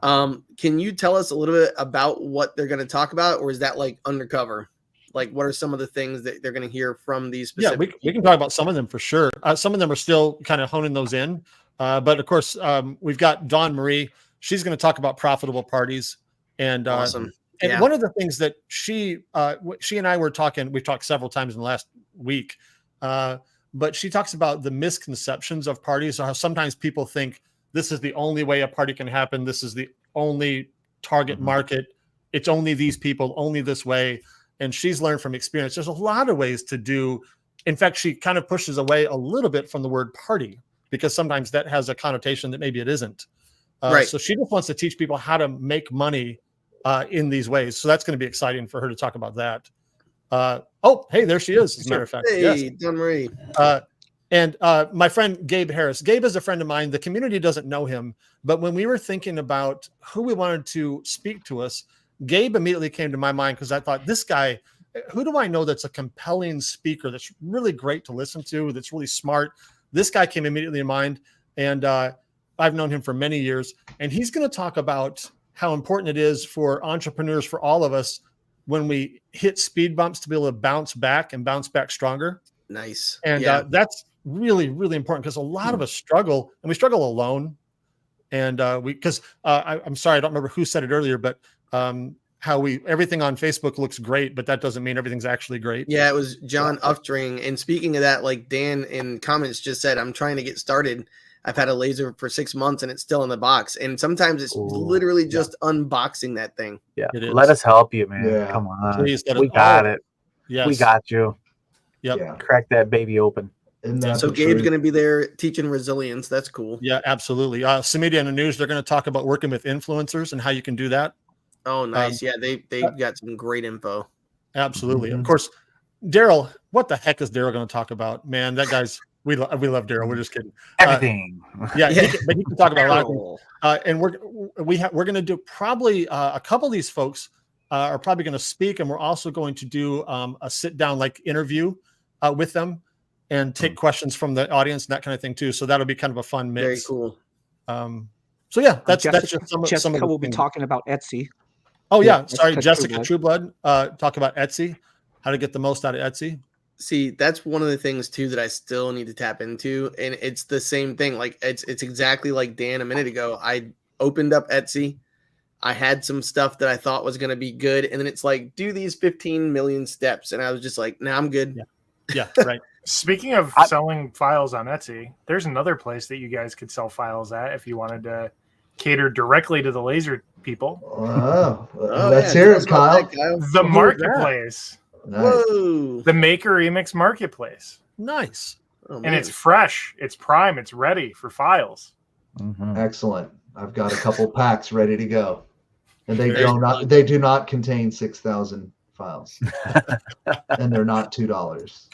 E: Can you tell us a little bit about what they're going to talk about, or is that like undercover? Like, what are some of the things that they're going to hear from these
B: Yeah,
E: specific?
B: we can talk about some of them for sure. Some of them are still kind of honing those in. But of course, we've got Dawn Marie. She's going to talk about profitable parties. And
E: Awesome.
B: and
E: Yeah.
B: one of the things that she and I were talking, we've talked several times in the last week, but she talks about the misconceptions of parties. So how sometimes people think this is the only way a party can happen. This is the only target market. It's only these people, only this way. And she's learned from experience. There's a lot of ways to do. In fact, she kind of pushes away a little bit from the word party because sometimes that has a connotation that maybe it isn't.
E: Right.
B: So she just wants to teach people how to make money in these ways. So that's going to be exciting for her to talk about that. Oh, hey, there she is. As a matter of fact,
E: Hey,
B: yes.
E: Don Marie.
B: And my friend Gabe Harris. Gabe is a friend of mine. The community doesn't know him, but when we were thinking about who we wanted to speak to us, Gabe immediately came to my mind because I thought, this guy, who do I know that's a compelling speaker that's really great to listen to, that's really smart? This guy came immediately in mind, and I've known him for many years, and he's going to talk about how important it is for entrepreneurs, for all of us, when we hit speed bumps to be able to bounce back and bounce back stronger.
E: Nice.
B: And
E: yeah.
B: that's really, really important because a lot of us struggle, and we struggle alone. And I'm sorry, I don't remember who said it earlier, but how everything on Facebook looks great, but that doesn't mean everything's actually great.
E: Yeah, it was John Uftring. And speaking of that, like Dan in comments just said, I'm trying to get started. I've had a laser for 6 months and it's still in the box. And sometimes it's literally just unboxing that thing.
F: Yeah.
B: It is.
F: Let us help you, man.
D: Yeah.
F: Come on.
B: Please let
F: We
B: us-
F: got
B: oh,
F: it.
B: Yes.
F: We got you.
B: Yep.
D: Yeah.
F: Crack that baby open.
D: Isn't that
E: So
D: the
E: Gabe's
D: truth?
E: going to be there teaching resilience. That's cool.
B: Yeah, absolutely. Samidia in the news, they're going to talk about working with influencers and how you can do that.
E: Oh, nice. Yeah, they've got some great info.
B: Absolutely.
D: Mhm.
B: Of course, Daryl, what the heck is Daryl going to talk about? Man, that guy's, we love Daryl. We're just kidding.
F: Everything.
B: Yeah,
E: Yeah.
B: but he can talk about a lot of things.
C: Daryl.
B: And we're going to do probably a couple of these folks are probably going to speak, and we're also going to do a sit down like interview with them and take questions from the audience and that kind of thing too. So that'll be kind of a fun mix.
E: Very cool.
B: So yeah, that's
C: Jessica,
B: just some
C: Jessica
B: of the
C: will be
B: things.
C: talking about Etsy.
B: Oh yeah,
C: Yeah,
B: sorry,
C: Jessica
B: Jessica Trueblood. Talk about Etsy, how to get the most out of Etsy.
E: See, that's one of the things too that I still need to tap into, and it's the same thing. Like it's exactly like Dan a minute ago. I opened up Etsy. I had some stuff that I thought was going to be good, and then it's like, do these 15 million steps, and I was just like, nah, I'm good.
B: Yeah, right.
G: Speaking of selling files on Etsy, there's another place that you guys could sell files at if you wanted to cater directly to the laser people.
D: Oh,
E: Oh,
D: let's
E: yeah,
D: hear
E: tell us
D: it,
E: about
D: Kyle.
E: that, Kyle.
G: The marketplace,
D: Nice.
E: Whoa.
G: the Maker Remix marketplace,
B: Nice.
E: Oh,
G: and
E: man.
G: it's fresh, it's prime, it's ready for files.
F: Mhm.
D: Excellent. I've got a couple packs ready to go, and they
B: Very
D: do not contain 6,000 files, and they're not $2.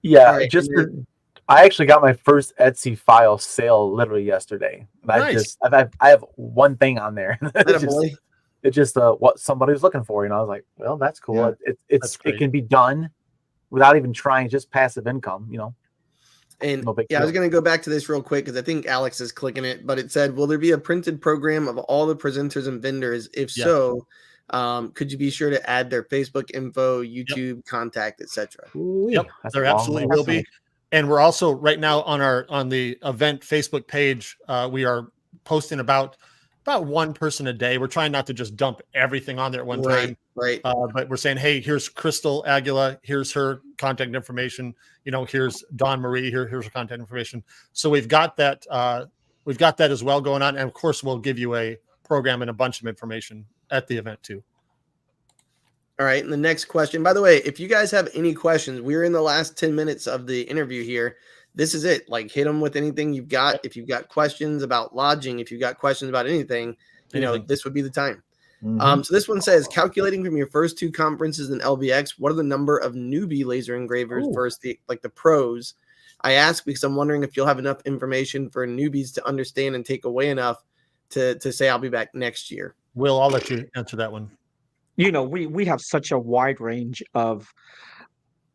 F: Yeah,
E: All right,
F: just
E: and
F: I actually got my first Etsy file sale literally yesterday.
B: Nice.
F: I have one thing on there.
E: Attaboy.
F: It's just what somebody was looking for. I was like, well, that's cool.
D: Yeah.
F: It's
B: That's
F: it
B: great.
F: can be done without even trying, just passive income.
E: And
F: No big
E: yeah, I was
F: deal.
E: going to go back to this real quick because I think Alex is clicking it, but it said, will there be a printed program of all the presenters and vendors? If
B: Yes.
E: so, could you be sure to add their Facebook info, YouTube contact, etc.?
B: Yep, there absolutely will be. And we're also right now on the event Facebook page, we are posting about one person a day. We're trying not to just dump everything on there at one time.
E: Right.
B: But we're saying, hey, here's Crystal Aguila, here's her contact information. Here's Dawn Marie, here's her contact information. So we've got that as well going on. And of course, we'll give you a program and a bunch of information at the event too.
E: All right. And the next question, by the way, if you guys have any questions, we're in the last 10 minutes of the interview here. This is it. Like, hit them with anything you've got. If you've got questions about lodging, if you've got questions about anything, this would be the time. So this one says, calculating from your first 2 conferences in LBX, what are the number of newbie laser engravers versus the pros? I ask because I'm wondering if you'll have enough information for newbies to understand and take away enough to say I'll be back next year.
B: Will, I'll let you answer that one.
C: We have such a wide range of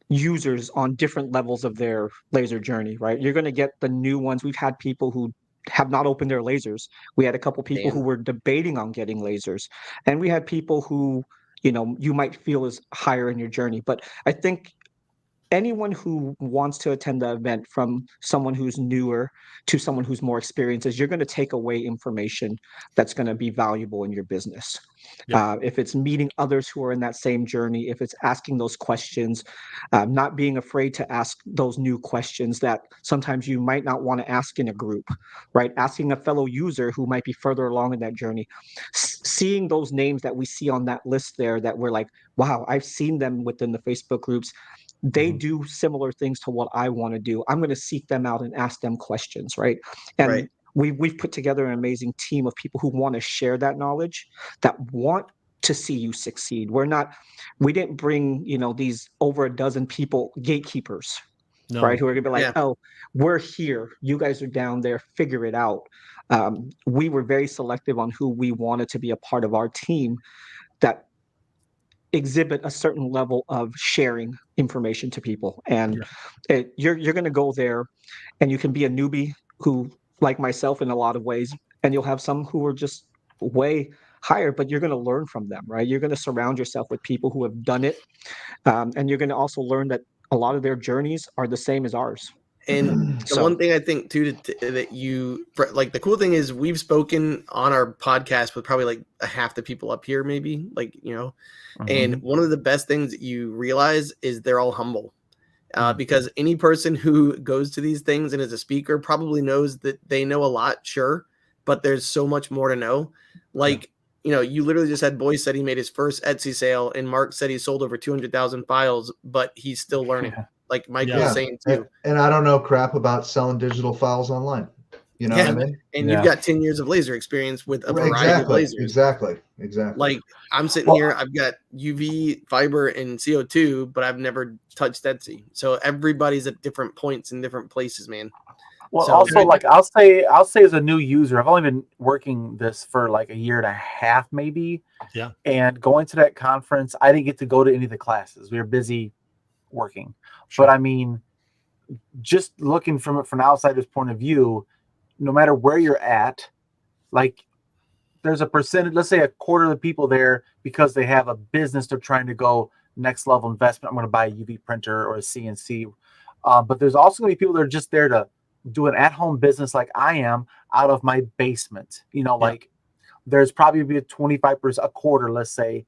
C: users on different levels of their laser journey, right? You're going to get the new ones. We've had people who have not opened their lasers. We had a couple people who were debating on getting lasers, and we had people who, you might feel is higher in your journey. But I think anyone who wants to attend the event, from someone who's newer to someone who's more experienced, is you're going to take away information that's going to be valuable in your business. If it's meeting others who are in that same journey, if it's asking those questions, not being afraid to ask those new questions that sometimes you might not want to ask in a group, right? Asking a fellow user who might be further along in that journey, seeing those names that we see on that list there that we're like, wow, I've seen them within the Facebook groups. They do similar things to what I want to do. I'm going to seek them out and ask them questions, right? And we've put together an amazing team of people who want to share that knowledge, that want to see you succeed. We didn't bring, these over a dozen people, gatekeepers, right? Who are going to be like, oh, we're here. You guys are down there. Figure it out. We were very selective on who we wanted to be a part of our team that exhibit a certain level of sharing information to people. And you're going to go there and you can be a newbie who, like myself in a lot of ways, and you'll have some who are just way higher, but you're going to learn from them, right? You're going to surround yourself with people who have done it. And you're going to also learn that a lot of their journeys are the same as ours.
E: And the one thing I think too, that you like, the cool thing is we've spoken on our podcast with probably like a half the people up here, maybe, like, and one of the best things that you realize is they're all humble. Because any person who goes to these things and is a speaker probably knows that they know a lot, sure, but there's so much more to know. Like, you literally just had Boyce said he made his first Etsy sale, and Mark said he sold over 200,000 files, but he's still learning. Like Mike was saying too.
D: And I don't know crap about selling digital files online. You know what I mean?
E: And you've got 10 years of laser experience with a variety of lasers.
D: Exactly.
E: Like, I'm sitting here, I've got UV, fiber, and CO2, but I've never touched Etsy. So everybody's at different points in different places, man.
F: Well, so, also, like, I'll say as a new user, I've only been working this for like a year and a half, maybe.
B: Yeah.
F: And going to that conference, I didn't get to go to any of the classes. We were busy working. But I mean, just looking from it from an outsider's point of view, no matter where you're at, like, there's a percentage, let's say a quarter of the people there, because they have a business, they're trying to go next level investment. I'm going to buy a UV printer or a CNC. But there's also going to be people that are just there to do an at-home business like I am out of my basement. Like, there's probably be a 25%, a quarter, let's say,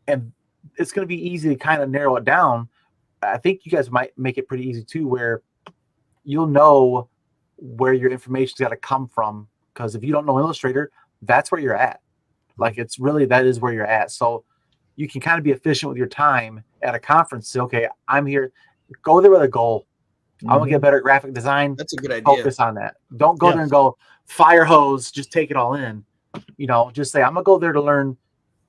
F: and it's going to be easy to kind of narrow it down. I think you guys might make it pretty easy too, where you'll know where your information's got to come from. Because if you don't know Illustrator, that's where you're at. Like, that is where you're at. So you can kind of be efficient with your time at a conference. Say, okay, I'm here. Go there with a goal. I want to get better at graphic design.
E: That's a good idea.
F: Focus on that. Don't go there and go fire hose, just take it all in. Just say, I'm going to go there to learn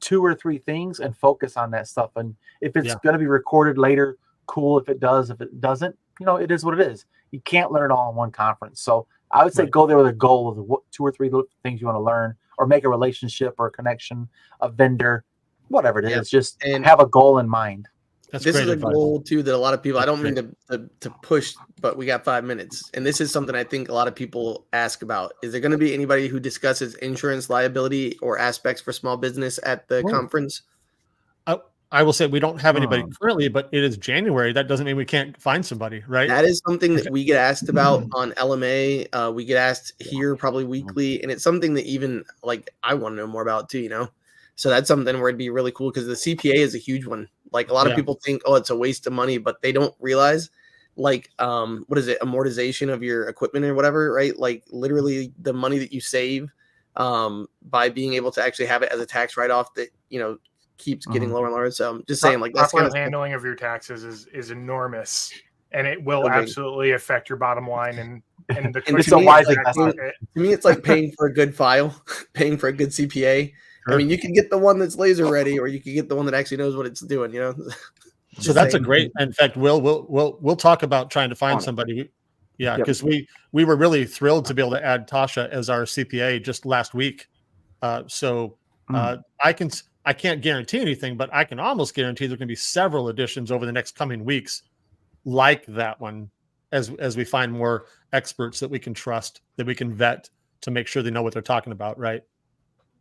F: 2 or 3 things and focus on that stuff. And if it's going to be recorded later, cool. If it does, if it doesn't, it is what it is. You can't learn it all in one conference. So I would say go there with a goal of 2 or 3 things you want to learn, or make a relationship or a connection, a vendor, whatever it is. Just have a goal in mind.
B: That's
E: this
B: great
E: is a
B: advice.
E: goal too that a lot of people. I
B: That's
E: don't mean to push, but we got 5 minutes, and this is something I think a lot of people ask about. Is there going to be anybody who discusses insurance liability or aspects for small business at the
B: Oh.
E: conference?
B: I will say we don't have anybody
F: Hmm.
B: currently, but it is January. That doesn't mean we can't find somebody, right?
E: That is something that we get asked about on LMA. We get asked here probably weekly, and it's something that even like I want to know more about too. So that's something where it'd be really cool because the CPA is a huge one. Like a lot of
B: Yeah.
E: people think, oh, it's a waste of money, but they don't realize, like, what is it, amortization of your equipment or whatever, right? Like literally the money that you save by being able to actually have it as a tax write-off that keeps getting lower and lower. So I'm just saying, like that's
G: proper
E: kind of
G: handling of your taxes is enormous, and it will
E: So big.
G: absolutely affect your bottom line and the
E: And
F: It's
E: to
F: a
E: me,
F: wise
E: like,
F: investment.
E: to me, it's like paying for a good file, paying for a good CPA. I
B: Sure.
E: mean, you can get the one that's laser ready, or you can get the one that actually knows what it's doing.
B: So
E: Just
B: that's a
E: saying.
B: great. In fact, we'll talk about trying to find
C: On it.
B: somebody. Yeah,
C: Yep.
B: because we were really thrilled to be able to add Tasha as our CPA just last week. I can't guarantee anything, but I can almost guarantee there are going to be several additions over the next coming weeks, like that one, as we find more experts that we can trust, that we can vet to make sure they know what they're talking about, right?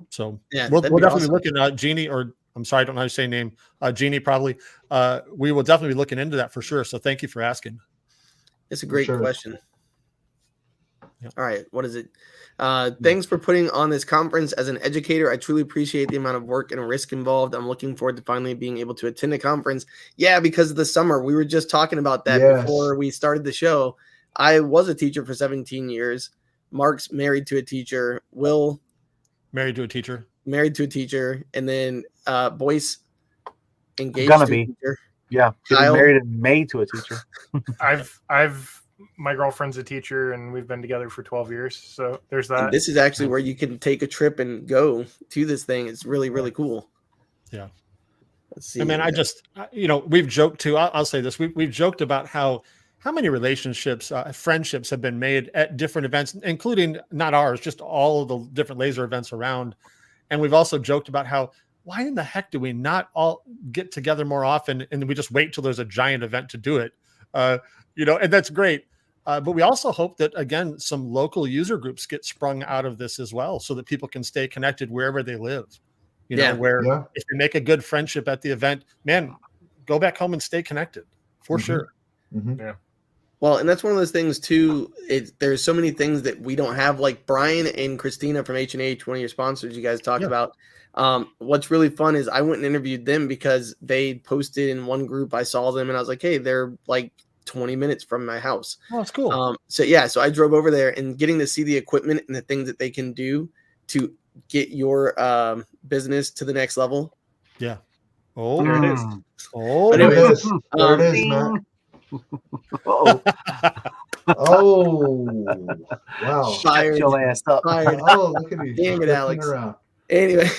B: So
E: Yeah,
B: we'll
E: that'd be
B: definitely
E: awesome.
B: be looking at Jeannie, or I'm sorry, I don't know how to say her name. Jeannie, probably. We will definitely be looking into that for sure. So thank you for asking.
E: It's a great
D: sure.
E: question.
B: Yep.
E: All right, what is it? Thanks for putting on this conference. As an educator, I truly appreciate the amount of work and risk involved. I'm looking forward to finally being able to attend a conference. Yeah, because of the summer. We were just talking about that
D: Yes.
E: before we started the show. I was a teacher for 17 years. Mark's married to a teacher. Will
B: Married to a teacher.
E: married to a teacher, and then Boyce engaged
F: Gonna
E: to
F: be.
E: a teacher.
F: Yeah, getting
E: Kyle?
F: married in May to a teacher.
G: I've my girlfriend's a teacher, and we've been together for 12 years. So there's
E: And
G: that.
E: this is actually where you can take a trip and go to this thing. It's really, really cool.
B: Yeah.
E: Let's see.
B: I mean, I just, we've joked too. I'll say this. We've joked about how many relationships, friendships have been made at different events, including not ours, just all of the different laser events around. And we've also joked about how, why in the heck do we not all get together more often and we just wait till there's a giant event to do it? And that's great. But we also hope that, again, some local user groups get sprung out of this as well, so that people can stay connected wherever they live. Where
D: Yeah.
B: if you make a good friendship at the event, man, go back home and stay connected for sure.
D: Mhm.
E: Well, and that's one of those things too. There's so many things that we don't have. Like Brian and Christina from H&H, one of your sponsors, you guys talked
B: Yeah.
E: about. What's really fun is I went and interviewed them because they posted in one group. I saw them and I was like, hey, they're like 20 minutes from my house.
B: Oh, it's cool.
E: So I drove over there and getting to see the equipment and the things that they can do to get your business to the next level.
B: Yeah. Oh,
E: There it is.
B: Oh,
E: But
D: There it
E: anyways,
D: is. There it is, Matt. Oh, wow.
E: Fired.
F: Shut your ass up.
E: Fired.
D: Oh, look at you.
E: Damn it,
D: flipping
E: Alex.
D: Around.
E: Anyway,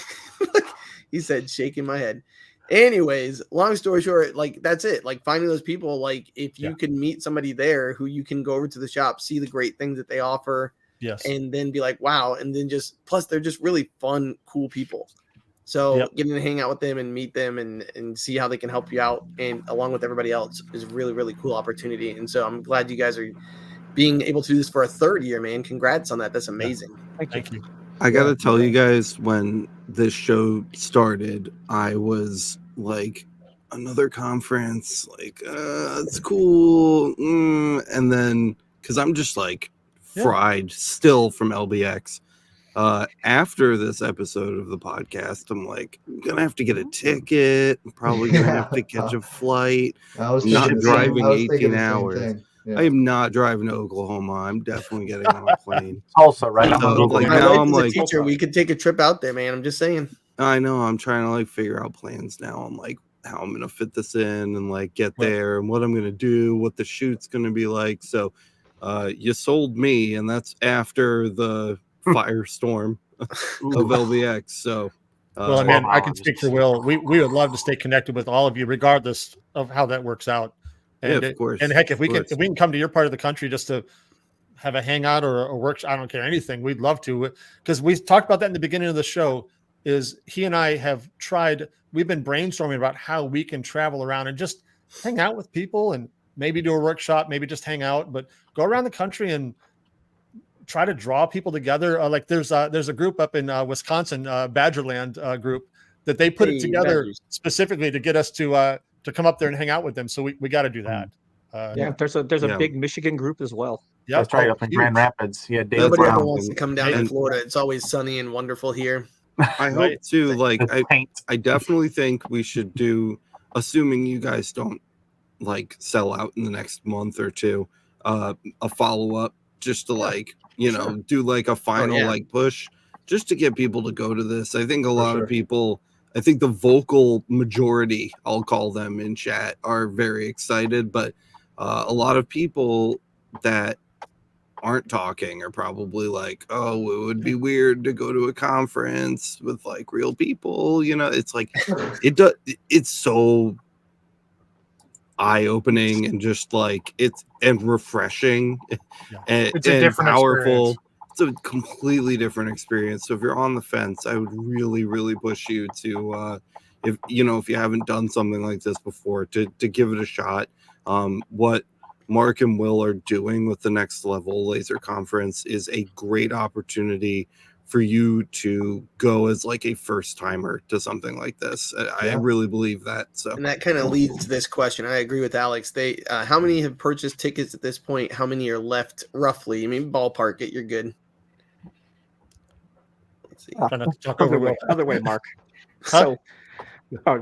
E: he said, shaking my head. Anyways, long story short, like that's it. Like finding those people, like if you can meet somebody there who you can go over to the shop, see the great things that they offer,
B: yes.
E: and then be like, wow. And then plus they're just really fun, cool people. So getting to hang out with them and meet them and see how they can help you out and along with everybody else is really, really cool opportunity. And so I'm glad you guys are being able to do this for a third year, man. Congrats on that. That's amazing.
B: Thank you.
A: I gotta tell you guys, when this show started, I was like, another conference, like, it's cool. And then, because I'm just like fried still from LBX. After this episode of the podcast, I'm like, I'm gonna have to get a ticket. I'm probably gonna have to catch a flight.
D: I was
A: Not
D: thinking the same-
A: driving
D: I was thinking
A: 18
D: the same
A: hours.
D: thing. Yeah.
A: I am not driving to Oklahoma. I'm definitely getting on a plane.
F: Also, right? I'm
A: So,
F: a Google
A: like,
E: My
F: guy.
A: now
E: wife
A: I'm
E: is a
A: like-
E: teacher. We could take a trip out there, man. I'm just saying.
A: I know. I'm trying to like figure out plans now. I'm like, how I'm gonna fit this in and like get there and what I'm gonna do, what the shoot's gonna be like. So, you sold me, and that's after the firestorm of LBX. So,
B: Well, I mean, I can speak for Will. We would love to stay connected with all of you, regardless of how that works out. And
A: of course.
B: And heck, if we
A: Of course.
B: can come to your part of the country just to have a hangout or a workshop, I don't care anything. We'd love to, because we talked about that in the beginning of the show. Is he and I have tried been brainstorming about how we can travel around and just hang out with people and maybe do a workshop, maybe just hang out, but go around the country and try to draw people together. Like there's a group up in Wisconsin, Badgerland group, that they put it together specifically to get us to come up there and hang out with them. So we got to do that.
C: There's a big Michigan group as well.
B: Yeah,
F: That's right, up in Grand Rapids. Yeah, Dave
E: Nobody ever
F: Brown.
E: wants to come down to Florida. It's always sunny and wonderful here.
A: I hope too. Like
F: The paint.
A: I definitely think we should do, assuming you guys don't like sell out in the next month or two, a follow up just to like, you know, do like a final like push just to get people to go to this. I think a lot of people, I think the vocal majority, I'll call them in chat, are very excited, but a lot of people that aren't talking are probably like, oh, it would be weird to go to a conference with like real people, you know. It's like it's so eye-opening and just like it's refreshing and
G: It's a different
A: powerful
G: experience.
A: It's a completely different experience. So if you're on the fence, I would really push you to if you haven't done something like this before, to give it a shot. What Mark and Will are doing with the Next Level Laser Conference is a great opportunity for you to go as like a first timer to something like this. I really believe that. So,
E: and that kind of leads to this question. I agree with Alex. They, how many have purchased tickets at this point? How many are left roughly? I mean, ballpark it. You're good. Let's see.
B: Try not to talk over
C: Other way, Mark. So,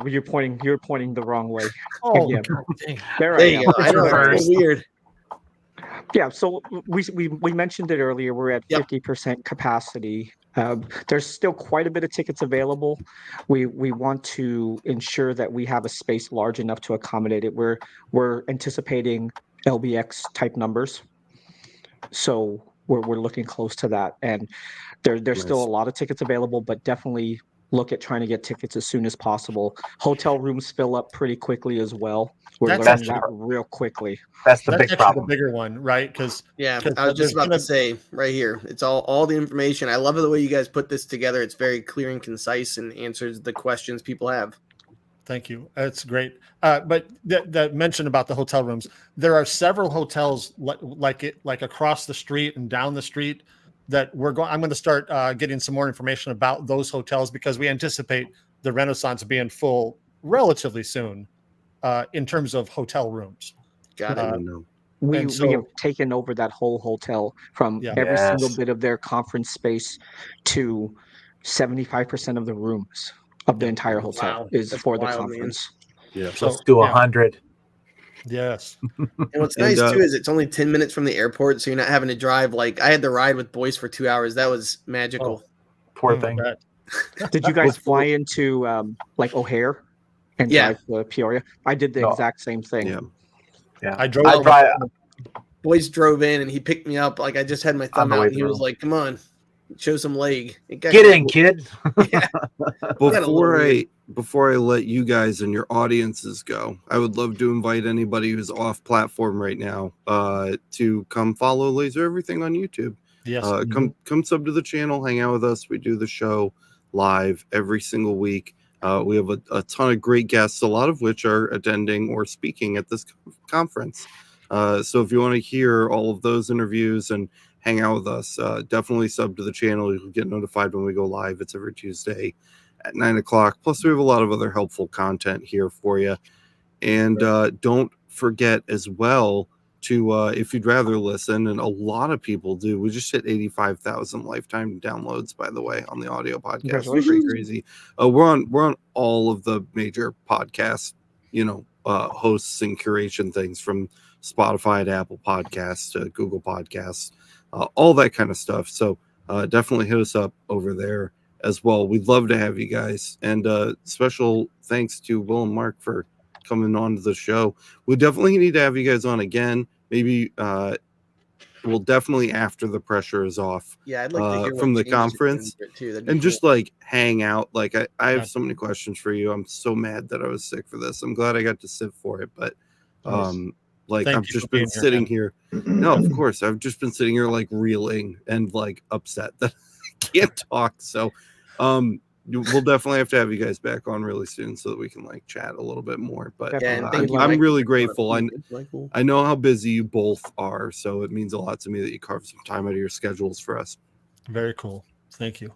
C: you're pointing the wrong way.
B: Oh,
C: Yeah.
B: God dang.
E: There you go. I know, it's so weird.
C: Yeah, so we mentioned it earlier. We're at 50% capacity. There's still quite a bit of tickets available. We want to ensure that we have a space large enough to accommodate it. We're anticipating LBX type numbers, so we're looking close to that. And there's still a lot of tickets available, but definitely look at trying to get tickets as soon as possible. Hotel rooms fill up pretty quickly as well. We're learning that real quickly.
F: That's the big
B: actually
F: problem.
B: the bigger one, right? Because
E: I was just about to say right here, it's all the information. I love the way you guys put this together. It's very clear and concise and answers the questions people have.
B: Thank you. That's great. But that mention about the hotel rooms, there are several hotels like across the street and down the street that I'm going to start getting some more information about those hotels, because we anticipate the Renaissance being full relatively soon in terms of hotel rooms.
E: Got it.
C: We have taken over that whole hotel from every single bit of their conference space to 75% of the rooms of the entire hotel is for the conference.
A: Yeah,
F: so let's do 100.
B: Yes.
E: And what's nice too is it's only 10 minutes from the airport, so you're not having to drive. Like I had to ride with Boyce for 2 hours. That was magical.
F: Poor thing.
C: Did you guys fly into like O'Hare and drive to Peoria? I did the exact same thing.
F: Yeah.
B: I drove.
E: Boyce drove in and he picked me up. Like I just had my thumb out and he was like, "Come on, show some leg.
F: Get in, kid."
A: Before I let you guys and your audiences go, I would love to invite anybody who's off platform right now to come follow Laser Everything on YouTube.
B: Yes.
A: Come sub to the channel, hang out with us. We do the show live every single week. We have a ton of great guests, a lot of which are attending or speaking at this conference. So if you want to hear all of those interviews and hang out with us, definitely sub to the channel. You'll get notified when we go live. It's every Tuesday at 9:00. Plus, we have a lot of other helpful content here for you. And don't forget as well to, if you'd rather listen, and a lot of people do, we just hit 85,000 lifetime downloads, by the way, on the audio podcast. It's pretty crazy. We're on all of the major podcast, hosts and curation things, from Spotify to Apple Podcasts to Google Podcasts, all that kind of stuff. So definitely hit us up over there as well. We'd love to have you guys. And special thanks to Will and Mark for coming on to the show. We definitely need to have you guys on again. Maybe we'll definitely after the pressure is off.
E: Yeah, I'd like to hear
A: from the conference
E: too.
A: And just like hang out. Like I have so many questions for you. I'm so mad that I was sick for this. I'm glad I got to sit for it, but I've just been sitting here. No, of course. I've just been sitting here like reeling and like upset that I can't talk. So we'll definitely have to have you guys back on really soon so that we can like chat a little bit more. But
E: Yeah, and
C: Definitely.
E: thank you,
A: I'm
E: Mike,
A: really
E: for
A: grateful.
E: Michael.
A: I know how busy you both are, so it means a lot to me that you carved some time out of your schedules for us.
B: Very cool. Thank you.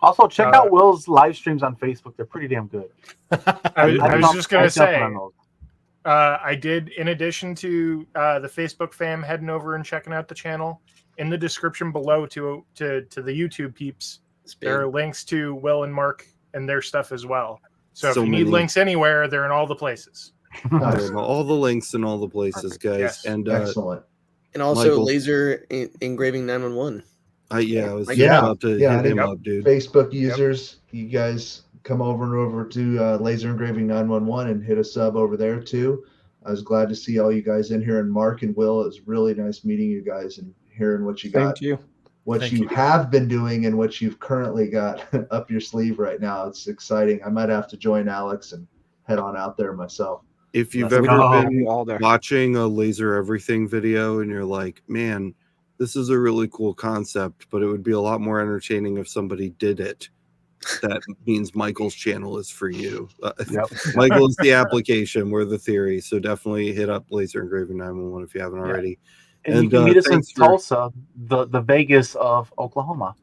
F: Also, check out Will's live streams on Facebook. They're pretty damn good.
G: I was just going to
F: jump
G: say,
F: on those.
G: I did, in addition to the Facebook fam heading over and checking out the channel, in the description below to the YouTube peeps, there are links to Will and Mark and their stuff as well. So if you need links anywhere, they're in all the places.
A: All the links in all the places, guys.
G: Yes.
A: And
D: Excellent.
E: And also
A: Michael.
E: laser engraving 911.
A: I was just
D: Yeah.
A: about to
D: Yeah,
A: hit
D: I think
A: him up, dude.
D: Facebook users, you guys come over to Laser Engraving 911 and hit a sub over there too. I was glad to see all you guys in here, and Mark and Will. It was really nice meeting you guys and hearing what you
C: Same
D: got,
C: to you.
D: what
B: Thank
D: you
B: you.
D: have been doing, and what you've currently got up your sleeve right now. It's exciting. I might have to join Alex and head on out there myself.
A: If you've
F: Let's
A: ever
F: go.
A: been
C: All there.
A: watching a laser everything video and you're like, man, this is a really cool concept, but it would be a lot more entertaining if somebody did it. That means Michael's channel is for you.
F: Yep.
A: Michael is the application, we're the theory. So definitely hit up Laser Engraving 911 if you haven't already.
F: And you can meet us in
A: thanks for-
F: Tulsa, the Vegas of Oklahoma.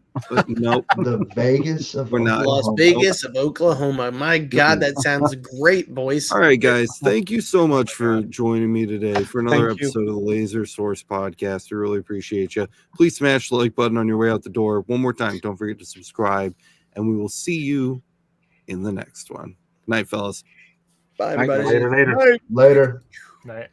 A: Nope.
D: The Vegas of
A: We're not.
E: Las
D: Oklahoma.
E: Vegas of Oklahoma. My God, that sounds great, boys.
A: All right, guys. Thank you so much for joining me today for another
C: Thank you.
A: episode of the Laser Source Podcast. I really appreciate you. Please smash the like button on your way out the door. One more time, don't forget to subscribe, and we will see you in the next one. Good night, fellas.
E: Bye,
C: Night,
E: everybody.
F: Later.
D: Later.
G: Night.